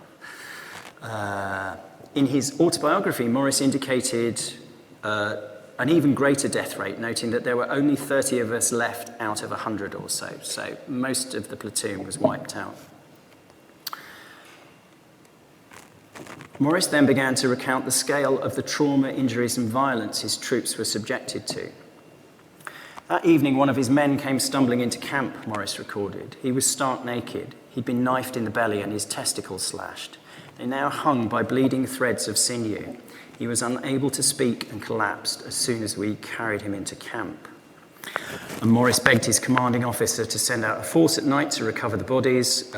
In his autobiography, Morris indicated an even greater death rate, noting that there were only 30 of us left out of 100 or so. So most of the platoon was wiped out. Morris then began to recount the scale of the trauma, injuries, and violence his troops were subjected to. That evening, one of his men came stumbling into camp, Morris recorded. He was stark naked. He'd been knifed in the belly and his testicles slashed. They now hung by bleeding threads of sinew. He was unable to speak and collapsed as soon as we carried him into camp. And Morris begged his commanding officer to send out a force at night to recover the bodies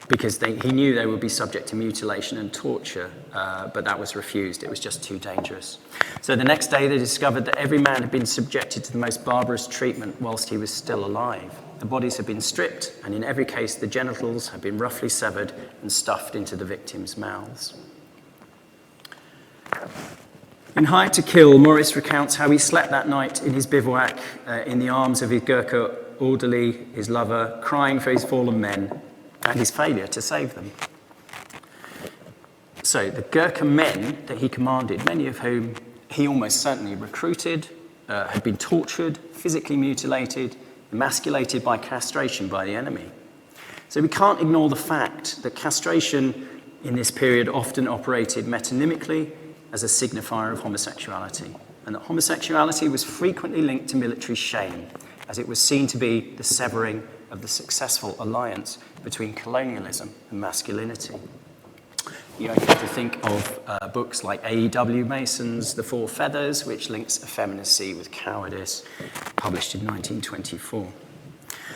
because he knew they would be subject to mutilation and torture, but that was refused. It was just too dangerous. So the next day they discovered that every man had been subjected to the most barbarous treatment whilst he was still alive. The bodies had been stripped, and in every case the genitals had been roughly severed and stuffed into the victims' mouths. In Hired to Kill, Morris recounts how he slept that night in his bivouac in the arms of his Gurkha orderly, his lover, crying for his fallen men and his failure to save them. So the Gurkha men that he commanded, many of whom he almost certainly recruited, had been tortured, physically mutilated, emasculated by castration by the enemy. So we can't ignore the fact that castration in this period often operated metonymically as a signifier of homosexuality, and that homosexuality was frequently linked to military shame, as it was seen to be the severing of the successful alliance between colonialism and masculinity. You only have to think of books like A.E.W. Mason's The Four Feathers, which links effeminacy with cowardice, published in 1924.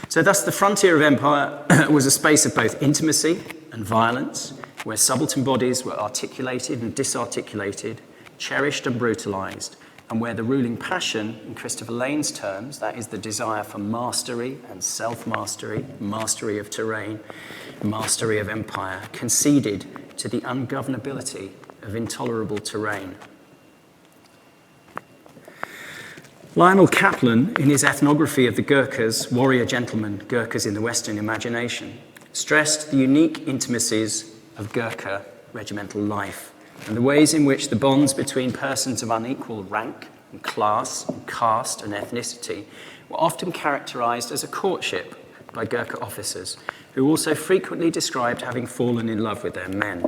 So thus the frontier of empire was a space of both intimacy and violence, where subaltern bodies were articulated and disarticulated, cherished and brutalized, and where the ruling passion, in Christopher Lane's terms, that is the desire for mastery and self-mastery, mastery of terrain, mastery of empire, conceded to the ungovernability of intolerable terrain. Lionel Kaplan, in his ethnography of the Gurkhas, warrior gentlemen, Gurkhas in the Western imagination, stressed the unique intimacies of Gurkha regimental life and the ways in which the bonds between persons of unequal rank and class and caste and ethnicity were often characterized as a courtship by Gurkha officers, who also frequently described having fallen in love with their men.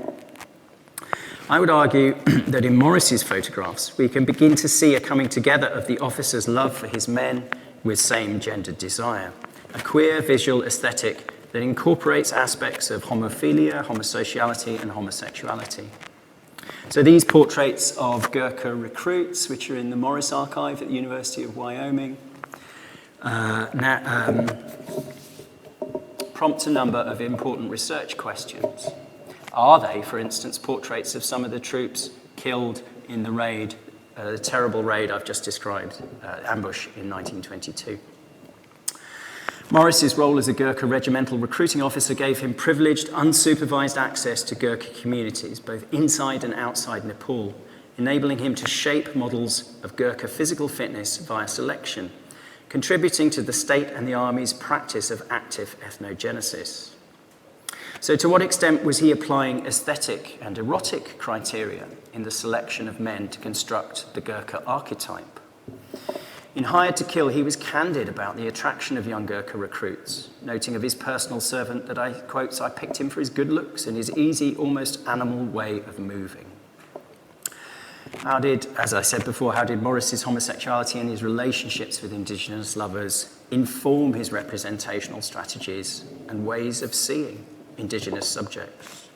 I would argue that in Morris's photographs, we can begin to see a coming together of the officer's love for his men with same-gendered desire, a queer visual aesthetic that incorporates aspects of homophilia, homosexuality, and homosexuality. So these portraits of Gurkha recruits, which are in the Morris Archive at the University of Wyoming, prompt a number of important research questions. Are they, for instance, portraits of some of the troops killed in the raid, the terrible raid I've just described, ambush in 1922? Morris's role as a Gurkha regimental recruiting officer gave him privileged, unsupervised access to Gurkha communities, both inside and outside Nepal, enabling him to shape models of Gurkha physical fitness via selection, contributing to the state and the army's practice of active ethnogenesis. So to what extent was he applying aesthetic and erotic criteria in the selection of men to construct the Gurkha archetype? In Hired to Kill, he was candid about the attraction of young Gurkha recruits, noting of his personal servant that I quote, "I picked him for his good looks and his easy, almost animal way of moving." As I said before, how did Morris's homosexuality and his relationships with Indigenous lovers inform his representational strategies and ways of seeing Indigenous subjects?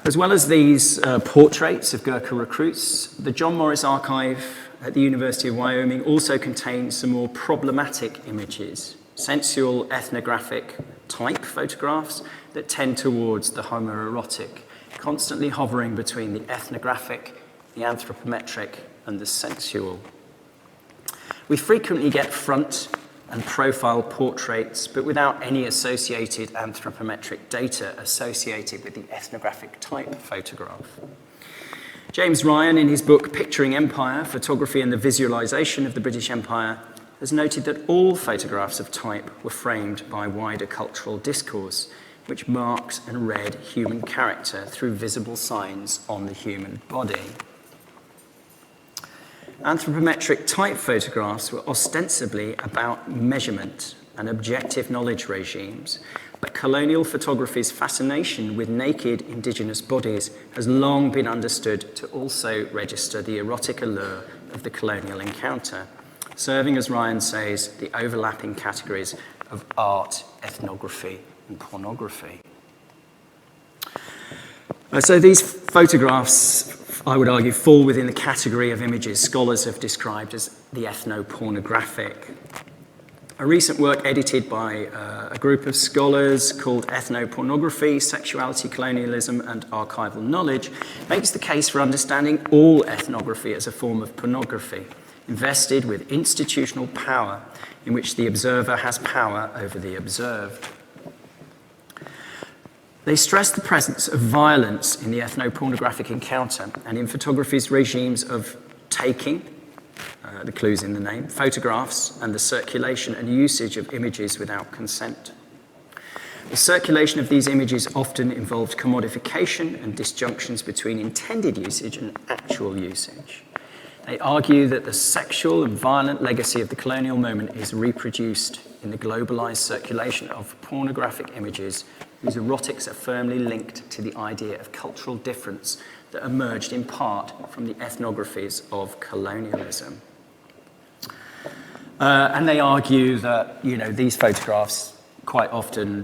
As well as these portraits of Gurkha recruits, the John Morris Archive at the University of Wyoming also contains some more problematic images, sensual ethnographic type photographs that tend towards the homoerotic, constantly hovering between the ethnographic, the anthropometric, and the sensual. We frequently get front and profile portraits, but without any associated anthropometric data associated with the ethnographic type photograph. James Ryan, in his book Picturing Empire, Photography and the Visualization of the British Empire, has noted that all photographs of type were framed by wider cultural discourse, which marks and read human character through visible signs on the human body. Anthropometric type photographs were ostensibly about measurement and objective knowledge regimes, but colonial photography's fascination with naked Indigenous bodies has long been understood to also register the erotic allure of the colonial encounter, serving, as Ryan says, the overlapping categories of art, ethnography, and pornography. So these photographs, I would argue, fall within the category of images scholars have described as the ethno-pornographic. A recent work edited by a group of scholars called Ethnopornography, Sexuality, Colonialism and Archival Knowledge makes the case for understanding all ethnography as a form of pornography, invested with institutional power in which the observer has power over the observed. They stress the presence of violence in the ethnopornographic encounter and in photography's regimes of taking, the clues in the name, photographs, and the circulation and usage of images without consent. The circulation of these images often involved commodification and disjunctions between intended usage and actual usage. They argue that the sexual and violent legacy of the colonial moment is reproduced in the globalized circulation of pornographic images whose erotics are firmly linked to the idea of cultural difference that emerged in part from the ethnographies of colonialism. And they argue that, these photographs quite often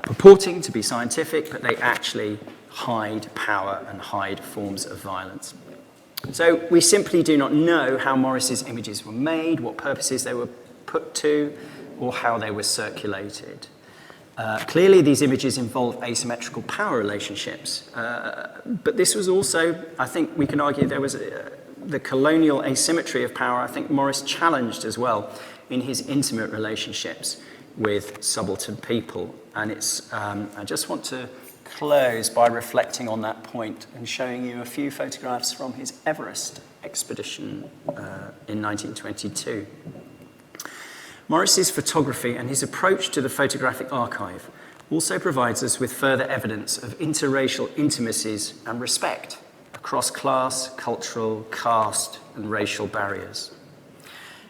purporting to be scientific, but they actually hide power and hide forms of violence. So we simply do not know how Morris's images were made, what purposes they were put to, or how they were circulated. Clearly, these images involve asymmetrical power relationships, but this was also, I think we can argue, there was the colonial asymmetry of power. I think Morris challenged as well in his intimate relationships with subaltern people. And I just want to close by reflecting on that point and showing you a few photographs from his Everest expedition in 1922. Morris's photography and his approach to the photographic archive also provides us with further evidence of interracial intimacies and respect across class, cultural, caste, and racial barriers.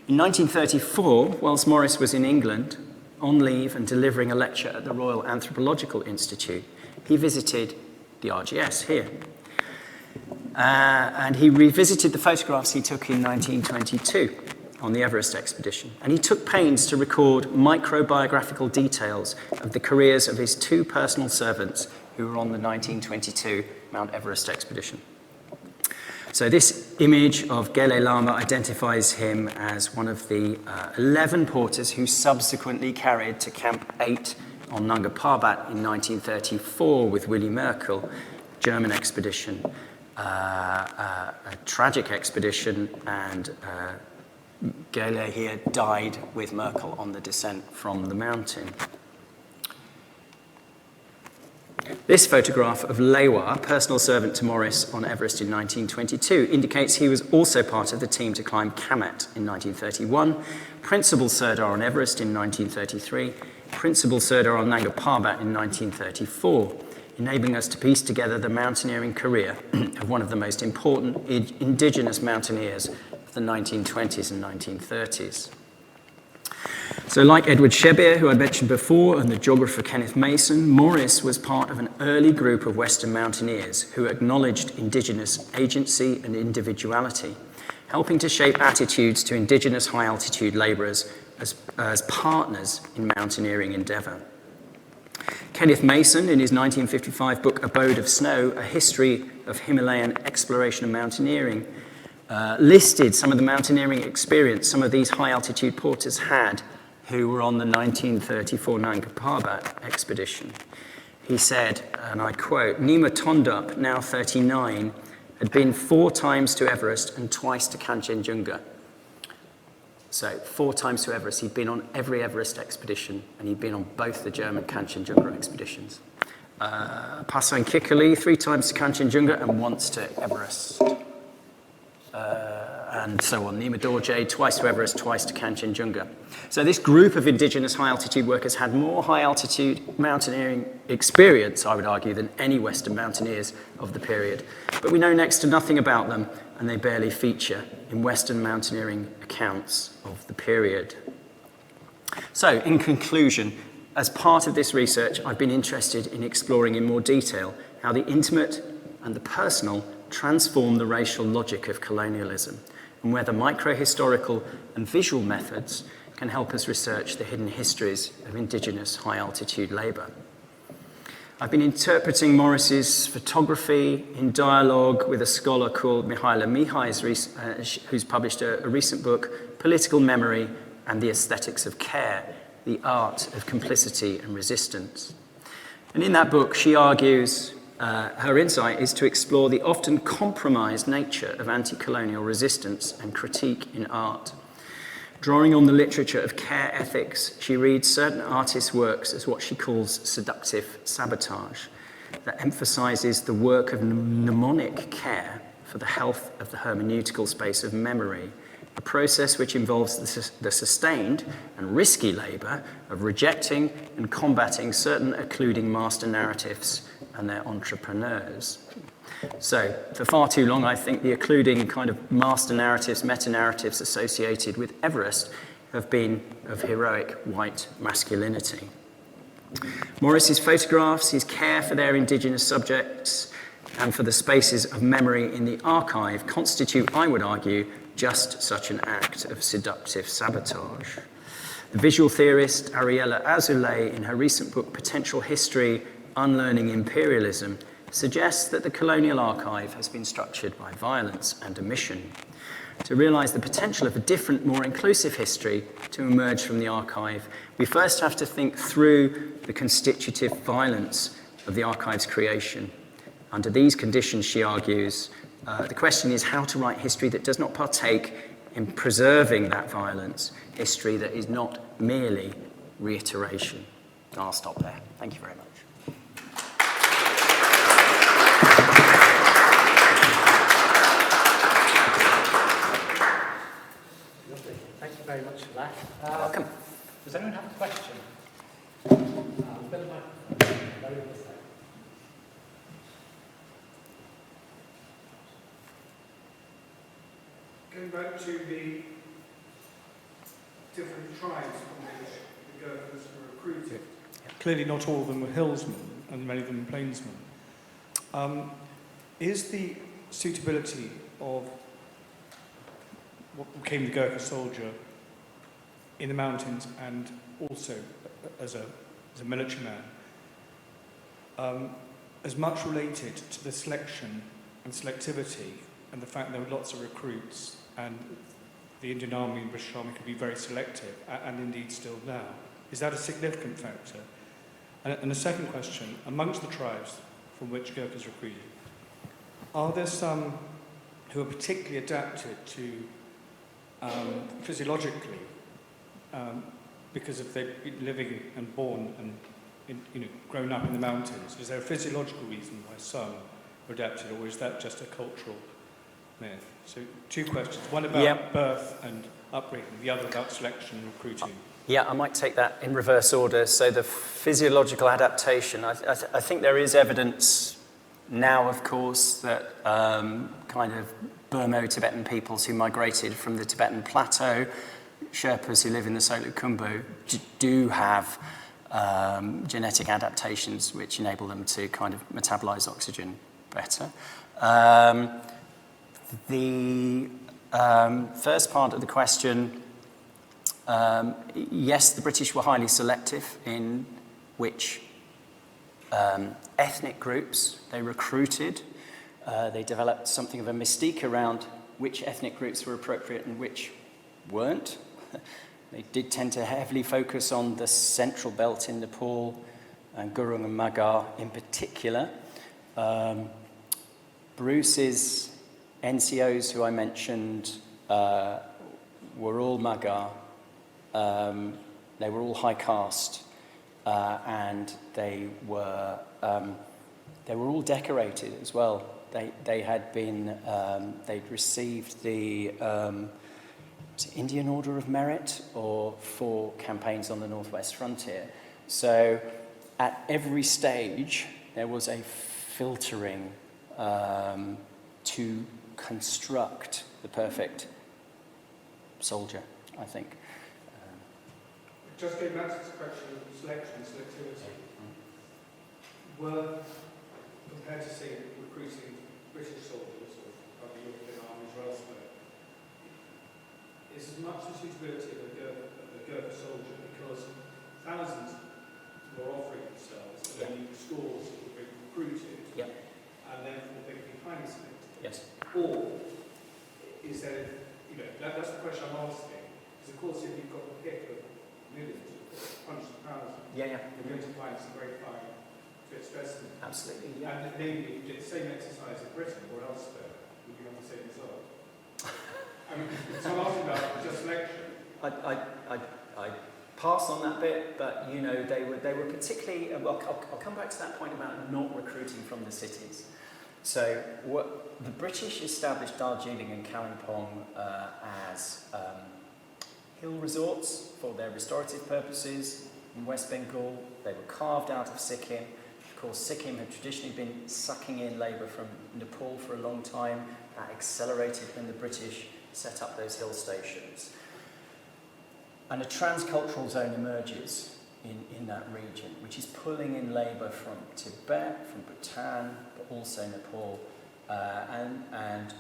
In 1934, whilst Morris was in England, on leave and delivering a lecture at the Royal Anthropological Institute, he visited the RGS here. And he revisited the photographs he took in 1922 on the Everest expedition. And he took pains to record microbiographical details of the careers of his two personal servants who were on the 1922 Mount Everest expedition. So this image of Gele Lama identifies him as one of the 11 porters who subsequently carried to Camp 8 on Nanga Parbat in 1934 with Willy Merkel, German expedition, a tragic expedition, and Gele here died with Merkel on the descent from the mountain. This photograph of Lewa, personal servant to Morris on Everest in 1922, indicates he was also part of the team to climb Kamet in 1931, principal Sirdar on Everest in 1933, principal Sirdar on Nanga Parbat in 1934, enabling us to piece together the mountaineering career of one of the most important indigenous mountaineers of the 1920s and 1930s. So like Edward Shebbeare, who I mentioned before, and the geographer Kenneth Mason, Morris was part of an early group of Western mountaineers who acknowledged indigenous agency and individuality, helping to shape attitudes to indigenous high-altitude labourers as partners in mountaineering endeavour. Kenneth Mason, in his 1955 book Abode of Snow, A History of Himalayan Exploration and Mountaineering, listed some of the mountaineering experience some of these high-altitude porters had who were on the 1934 Nanga Parbat expedition. He said, and I quote, Nima Tondup, now 39, had been 4 times to Everest and twice to Kanchenjunga. So 4 times to Everest. He'd been on every Everest expedition, and he'd been on both the German Kanchenjunga expeditions. Pasang Kikali, 3 times to Kanchenjunga and once to Everest. And so on. Nima Dorje, twice to Everest, twice to Kanchenjunga. So this group of indigenous high-altitude workers had more high-altitude mountaineering experience, I would argue, than any Western mountaineers of the period. But we know next to nothing about them, and they barely feature in Western mountaineering accounts of the period. So, in conclusion, as part of this research, I've been interested in exploring in more detail how the intimate and the personal transform the racial logic of colonialism, and whether microhistorical and visual methods can help us research the hidden histories of indigenous high-altitude labour. I've been interpreting Morris's photography in dialogue with a scholar called Mihaila Mihai, who's published a recent book, Political Memory and the Aesthetics of Care, the Art of Complicity and Resistance. And in that book, she argues her insight is to explore the often compromised nature of anti-colonial resistance and critique in art. Drawing on the literature of care ethics, she reads certain artists' works as what she calls seductive sabotage, that emphasizes the work of mnemonic care for the health of the hermeneutical space of memory, a process which involves the sustained and risky labor of rejecting and combating certain occluding master narratives and their entrepreneurs. So, for far too long, I think the occluding kind of master narratives, meta-narratives associated with Everest have been of heroic white masculinity. Morris's photographs, his care for their indigenous subjects, and for the spaces of memory in the archive constitute, I would argue, just such an act of seductive sabotage. The visual theorist Ariella Azoulay, in her recent book Potential History, Unlearning Imperialism, suggests that the colonial archive has been structured by violence and omission. To realise the potential of a different, more inclusive history to emerge from the archive, we first have to think through the constitutive violence of the archive's creation. Under these conditions, she argues, the question is how to write history that does not partake in preserving that violence, history that is not merely reiteration. And I'll stop there. Thank you very much. Lovely. Thank you very much for that. Welcome. Does anyone have a question? Going back to the different tribes from which the Gurkhas were recruited, clearly not all of them were hillsmen and many of them plainsmen. Is the suitability of what became the Gurkha soldier in the mountains and also as a military man, as much related to the selection and selectivity and the fact there were lots of recruits and the Indian Army and British Army could be very selective, and indeed still now. Is that a significant factor? And the second question, amongst the tribes from which Gurkhas recruited, are there some who are particularly adapted to physiologically, because if they've been living and born and grown up in the mountains? Is there a physiological reason why some are adapted, or is that just a cultural myth? So 2 questions. One about birth and upbringing, the other about selection and recruiting. Yeah, I might take that in reverse order. So the physiological adaptation, I think there is evidence now, of course, that kind of Burmo-Tibetan peoples who migrated from the Tibetan plateau, Sherpas who live in the Solar Khumbu, do have genetic adaptations which enable them to kind of metabolize oxygen better. The first part of the question, yes, the British were highly selective in which ethnic groups they recruited. They developed something of a mystique around which ethnic groups were appropriate and which weren't. They did tend to heavily focus on the central belt in Nepal, and Gurung and Magar in particular. Bruce's NCOs, who I mentioned, were all Magar. They were all high caste, and they were all decorated as well. They had been they'd received the Indian Order of Merit for campaigns on the northwest frontier. So at every stage there was a filtering to construct the perfect soldier, I think. Just getting back to this question of selection and selectivity, were, compared to, say, recruiting British soldiers or other European armies or elsewhere, is as much the suitability of a Gurkha soldier, because thousands were offering themselves, and then you scores were being recruited, and therefore they could be highly selected. Yes. Or is there, that's the question I'm asking, because of course if you've got the pick of millions, hundreds of thousands, you're going to find some very fine fit specimens. Absolutely. And maybe if you did the same exercise in Britain or elsewhere, would you have the same result? I mean, so I'm asking about just selection. I pass on that bit, but they were particularly. Well, I'll come back to that point about not recruiting from the cities. So the British established Darjeeling and Kalimpong as hill resorts for their restorative purposes. In West Bengal, they were carved out of Sikkim. Of course, Sikkim had traditionally been sucking in labour from Nepal for a long time. That accelerated when the British set up those hill stations. And a transcultural zone emerges in that region, which is pulling in labour from Tibet, from Bhutan, but also Nepal. And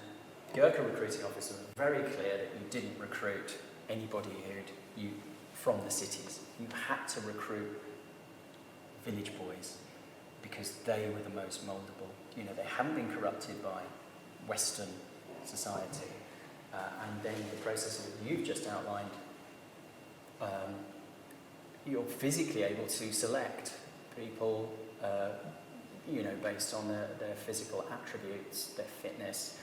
Gurkha recruiting officers were very clear that you didn't recruit anybody from the cities. You had to recruit village boys because they were the most mouldable. They hadn't been corrupted by Western society. And then the process that you've just outlined, you're physically able to select people, based on their physical attributes, their fitness,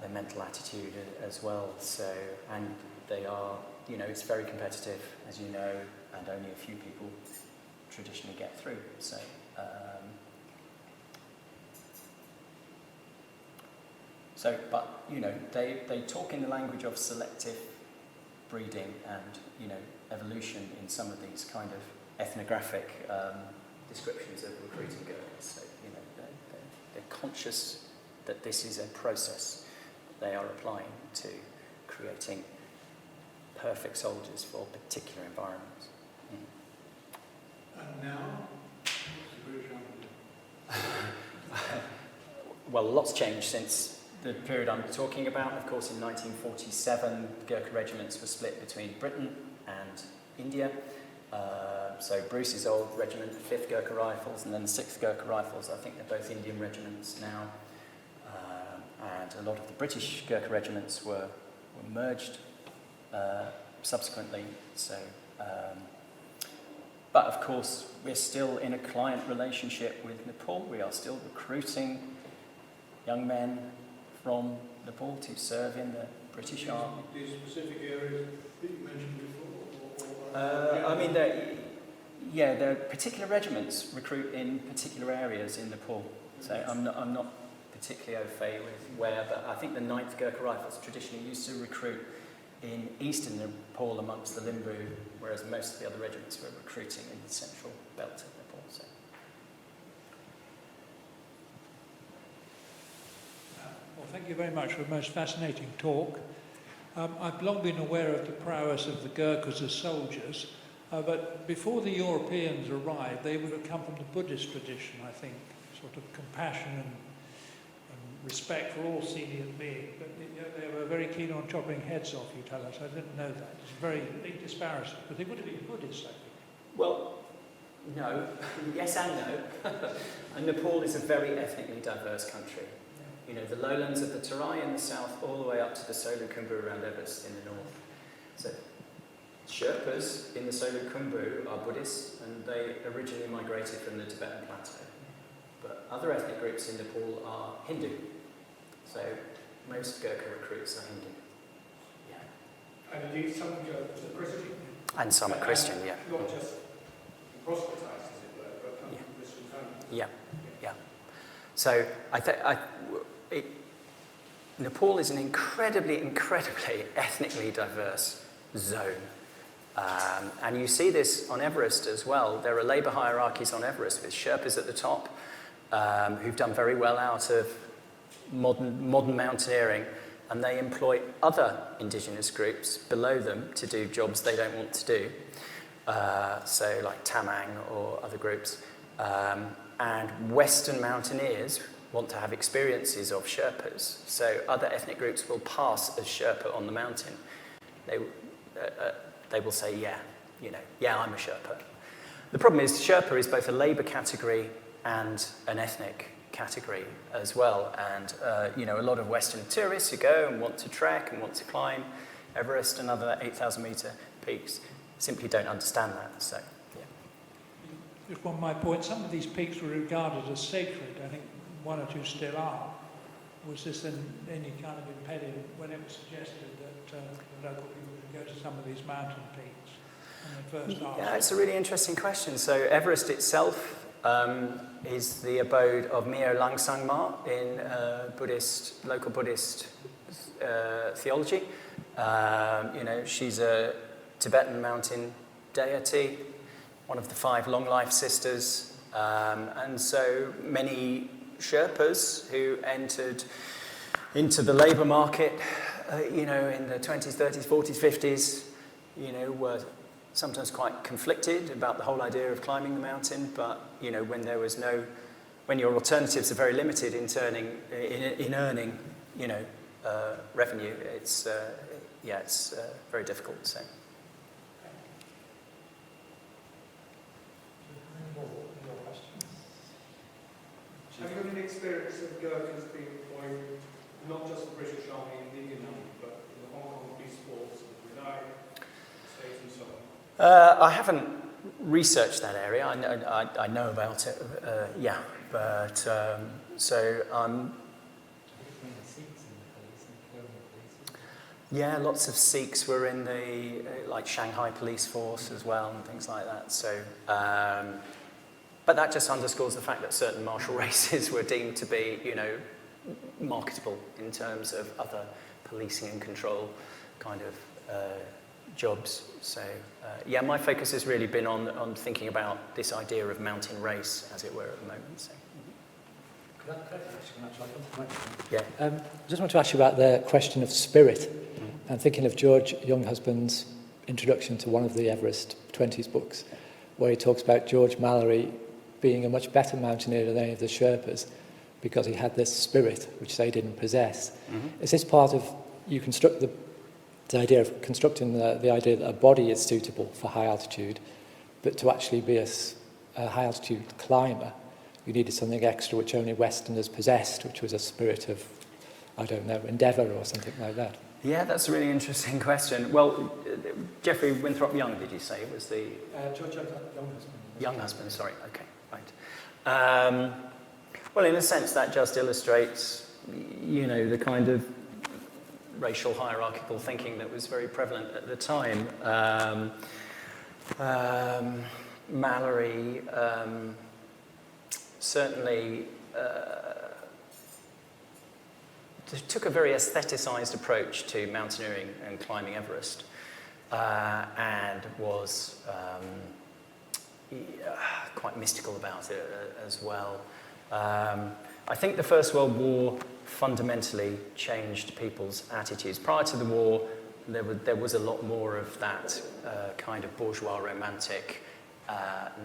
their mental attitude as well. So, and they are, it's very competitive, as you know, and only a few people traditionally get through. But they talk in the language of selective breeding and evolution in some of these kind of ethnographic descriptions of recruiting girls. So they're conscious that this is a process that they are applying to creating perfect soldiers for particular environments. And now, well, lots changed since the period I'm talking about. Of course, in 1947, Gurkha regiments were split between Britain and India. So Bruce's old regiment, the 5th Gurkha Rifles, and then the 6th Gurkha Rifles, I think they're both Indian regiments now. And a lot of the British Gurkha regiments were merged subsequently. So, but of course, we're still in a client relationship with Nepal. We are still recruiting young men from Nepal to serve in the British Army. These specific areas that you mentioned before? I mean, there are particular regiments recruit in particular areas in Nepal. So I'm not particularly au fait with where, but I think the 9th Gurkha Rifles traditionally used to recruit in eastern Nepal amongst the Limbu, whereas most of the other regiments were recruiting in the central belt of Nepal. So. Well, thank you very much for a most fascinating talk. I've long been aware of the prowess of the Gurkhas as soldiers, but before the Europeans arrived, they would have come from the Buddhist tradition, I think, sort of compassion and respect for all sentient beings. But they were very keen on chopping heads off, you tell us. I didn't know that. It's a very big disparity, but they would have been Buddhists, I think. Well, no. Yes and no. And Nepal is a very ethnically diverse country. You know, the lowlands of the Terai in the south, all the way up to the Solu Khumbu around Everest in the north. So Sherpas in the Solu Khumbu are Buddhists, and they originally migrated from the Tibetan plateau. But other ethnic groups in Nepal are Hindu. So most Gurkha recruits are Hindu. Yeah. And indeed some are Christian. And some are Christian, yeah. Not just proselytised, as it were, but come from Christian families. Yeah. So Nepal is an incredibly ethnically diverse zone. And you see this on Everest as well. There are labour hierarchies on Everest with Sherpas at the top, who've done very well out of modern mountaineering, and they employ other indigenous groups below them to do jobs they don't want to do, so like Tamang or other groups. And Western mountaineers want to have experiences of Sherpas, so other ethnic groups will pass as Sherpa on the mountain. They will say, yeah, I'm a Sherpa. The problem is Sherpa is both a labour category and an ethnic category as well. And, a lot of Western tourists who go and want to trek and want to climb Everest and other 8,000 metre peaks simply don't understand that. So, yeah. Just one of my points, some of these peaks were regarded as sacred. I think one or two still are. Was this any kind of impediment when it was suggested that the local people could go to some of these mountain peaks when they first asked? Yeah, it's a really interesting question. So Everest itself is the abode of Myo Langsangma in local Buddhist theology. She's a Tibetan mountain deity, one of the 5 long life sisters, and so many Sherpas who entered into the labour market, in the 20s, 30s, 40s, 50s, were sometimes quite conflicted about the whole idea of climbing the mountain, but, when your alternatives are very limited in earning, revenue, it's very difficult, so. Have you had any experience of Gurkhas being employed, not just the British Army and the Indian Army, but in the Hong Kong Police Force, the Brunei State and so on? I haven't researched that area. I know about it, but lots of Sikhs were in the Shanghai police force as well and things like that. So, but that just underscores the fact that certain martial races were deemed to be, marketable in terms of other policing and control kind of jobs. So, my focus has really been on thinking about this idea of mountain race, as it were, at the moment. So. Could I ask one question? Yeah. I just want to ask you about the question of spirit. I'm thinking of George Younghusband's introduction to one of the Everest 20s books, where he talks about George Mallory being a much better mountaineer than any of the Sherpas because he had this spirit which they didn't possess. Mm-hmm. Is this part of, you construct the idea of constructing the idea that a body is suitable for high altitude, But to actually be a high altitude climber, you needed something extra which only Westerners possessed, which was a spirit of, I don't know, endeavour or something like that. Yeah, that's a really interesting question. Well, Geoffrey Winthrop Young, did you say, was the... George Young husband. Young husband, sorry, okay, right. Well, in a sense, that just illustrates, you know, the kind of racial hierarchical thinking that was very prevalent at the time. Mallory certainly took a very aestheticized approach to mountaineering and climbing Everest, and was quite mystical about it as well. I think the First World War fundamentally changed people's attitudes. Prior to the war, there was a lot more of that kind of bourgeois romantic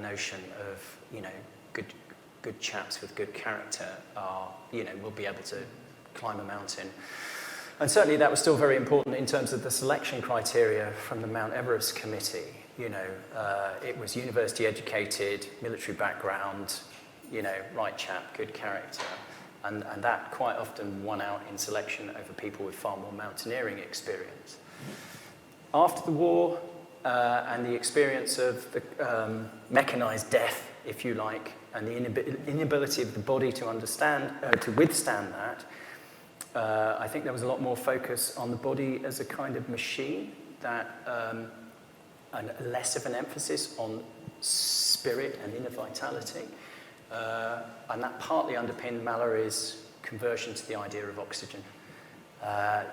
notion of, you know, good chaps with good character are, you know, will be able to climb a mountain. And certainly that was still very important in terms of the selection criteria from the Mount Everest Committee. You know, it was university educated, military background, you know, right chap, good character. And that quite often won out in selection over people with far more mountaineering experience. After the war, and the experience of the mechanized death, if you like, and the inability of the body to withstand that, I think there was a lot more focus on the body as a kind of machine, and less of an emphasis on spirit and inner vitality. And that partly underpinned Mallory's conversion to the idea of oxygen.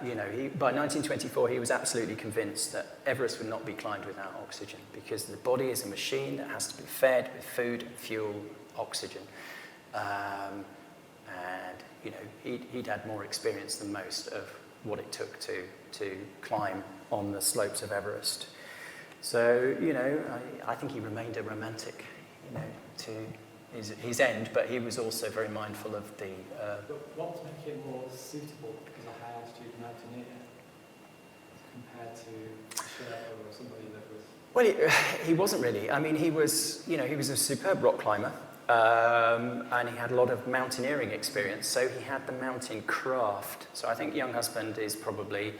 You know, by 1924, he was absolutely convinced that Everest would not be climbed without oxygen, because the body is a machine that has to be fed with food, fuel, oxygen. And, you know, he'd had more experience than most of what it took to climb on the slopes of Everest. So, you know, I think he remained a romantic, you know, to his end, but he was also very mindful of the... But what would make him more suitable as a high altitude mountaineer compared to Sherpa or somebody that was... Well, he wasn't really. I mean, he was, you know, he was a superb rock climber, and he had a lot of mountaineering experience, so he had the mountain craft. So I think Young Husband is probably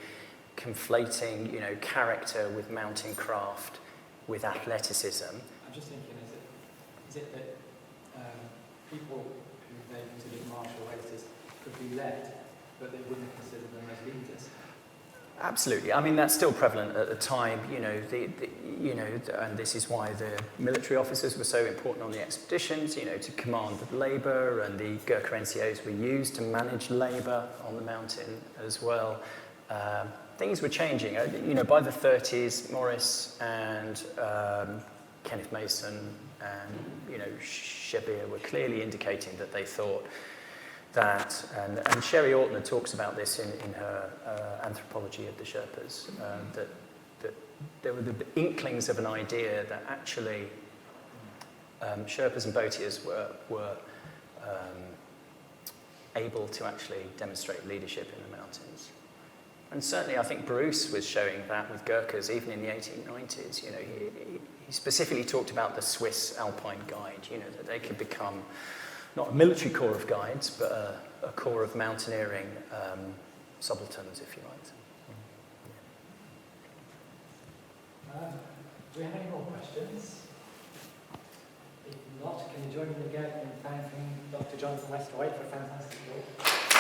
conflating, you know, character with mountain craft with athleticism. I'm just thinking, is it that people who they considered martial races could be led, but they wouldn't consider them as leaders? Absolutely. I mean, that's still prevalent at the time, you know, and this is why the military officers were so important on the expeditions, you know, to command the labour, and the Gurkha NCOs were used to manage labour on the mountain as well. Things were changing. You know, by the 30s, Morris and Kenneth Mason and, you know, Shabir were clearly indicating that they thought that, and Sherry Ortner talks about this in her Anthropology of the Sherpas, that there were the inklings of an idea that actually Sherpas and Bhotias were able to actually demonstrate leadership in the mountains. And certainly I think Bruce was showing that with Gurkhas even in the 1890s. You know, he specifically talked about the Swiss Alpine Guide, you know, that they could become not a military corps of guides, but a corps of mountaineering subalterns, if you like. Do we have any more questions? If not, can you join me again in thanking Dr. Jonathan Westaway for a fantastic talk?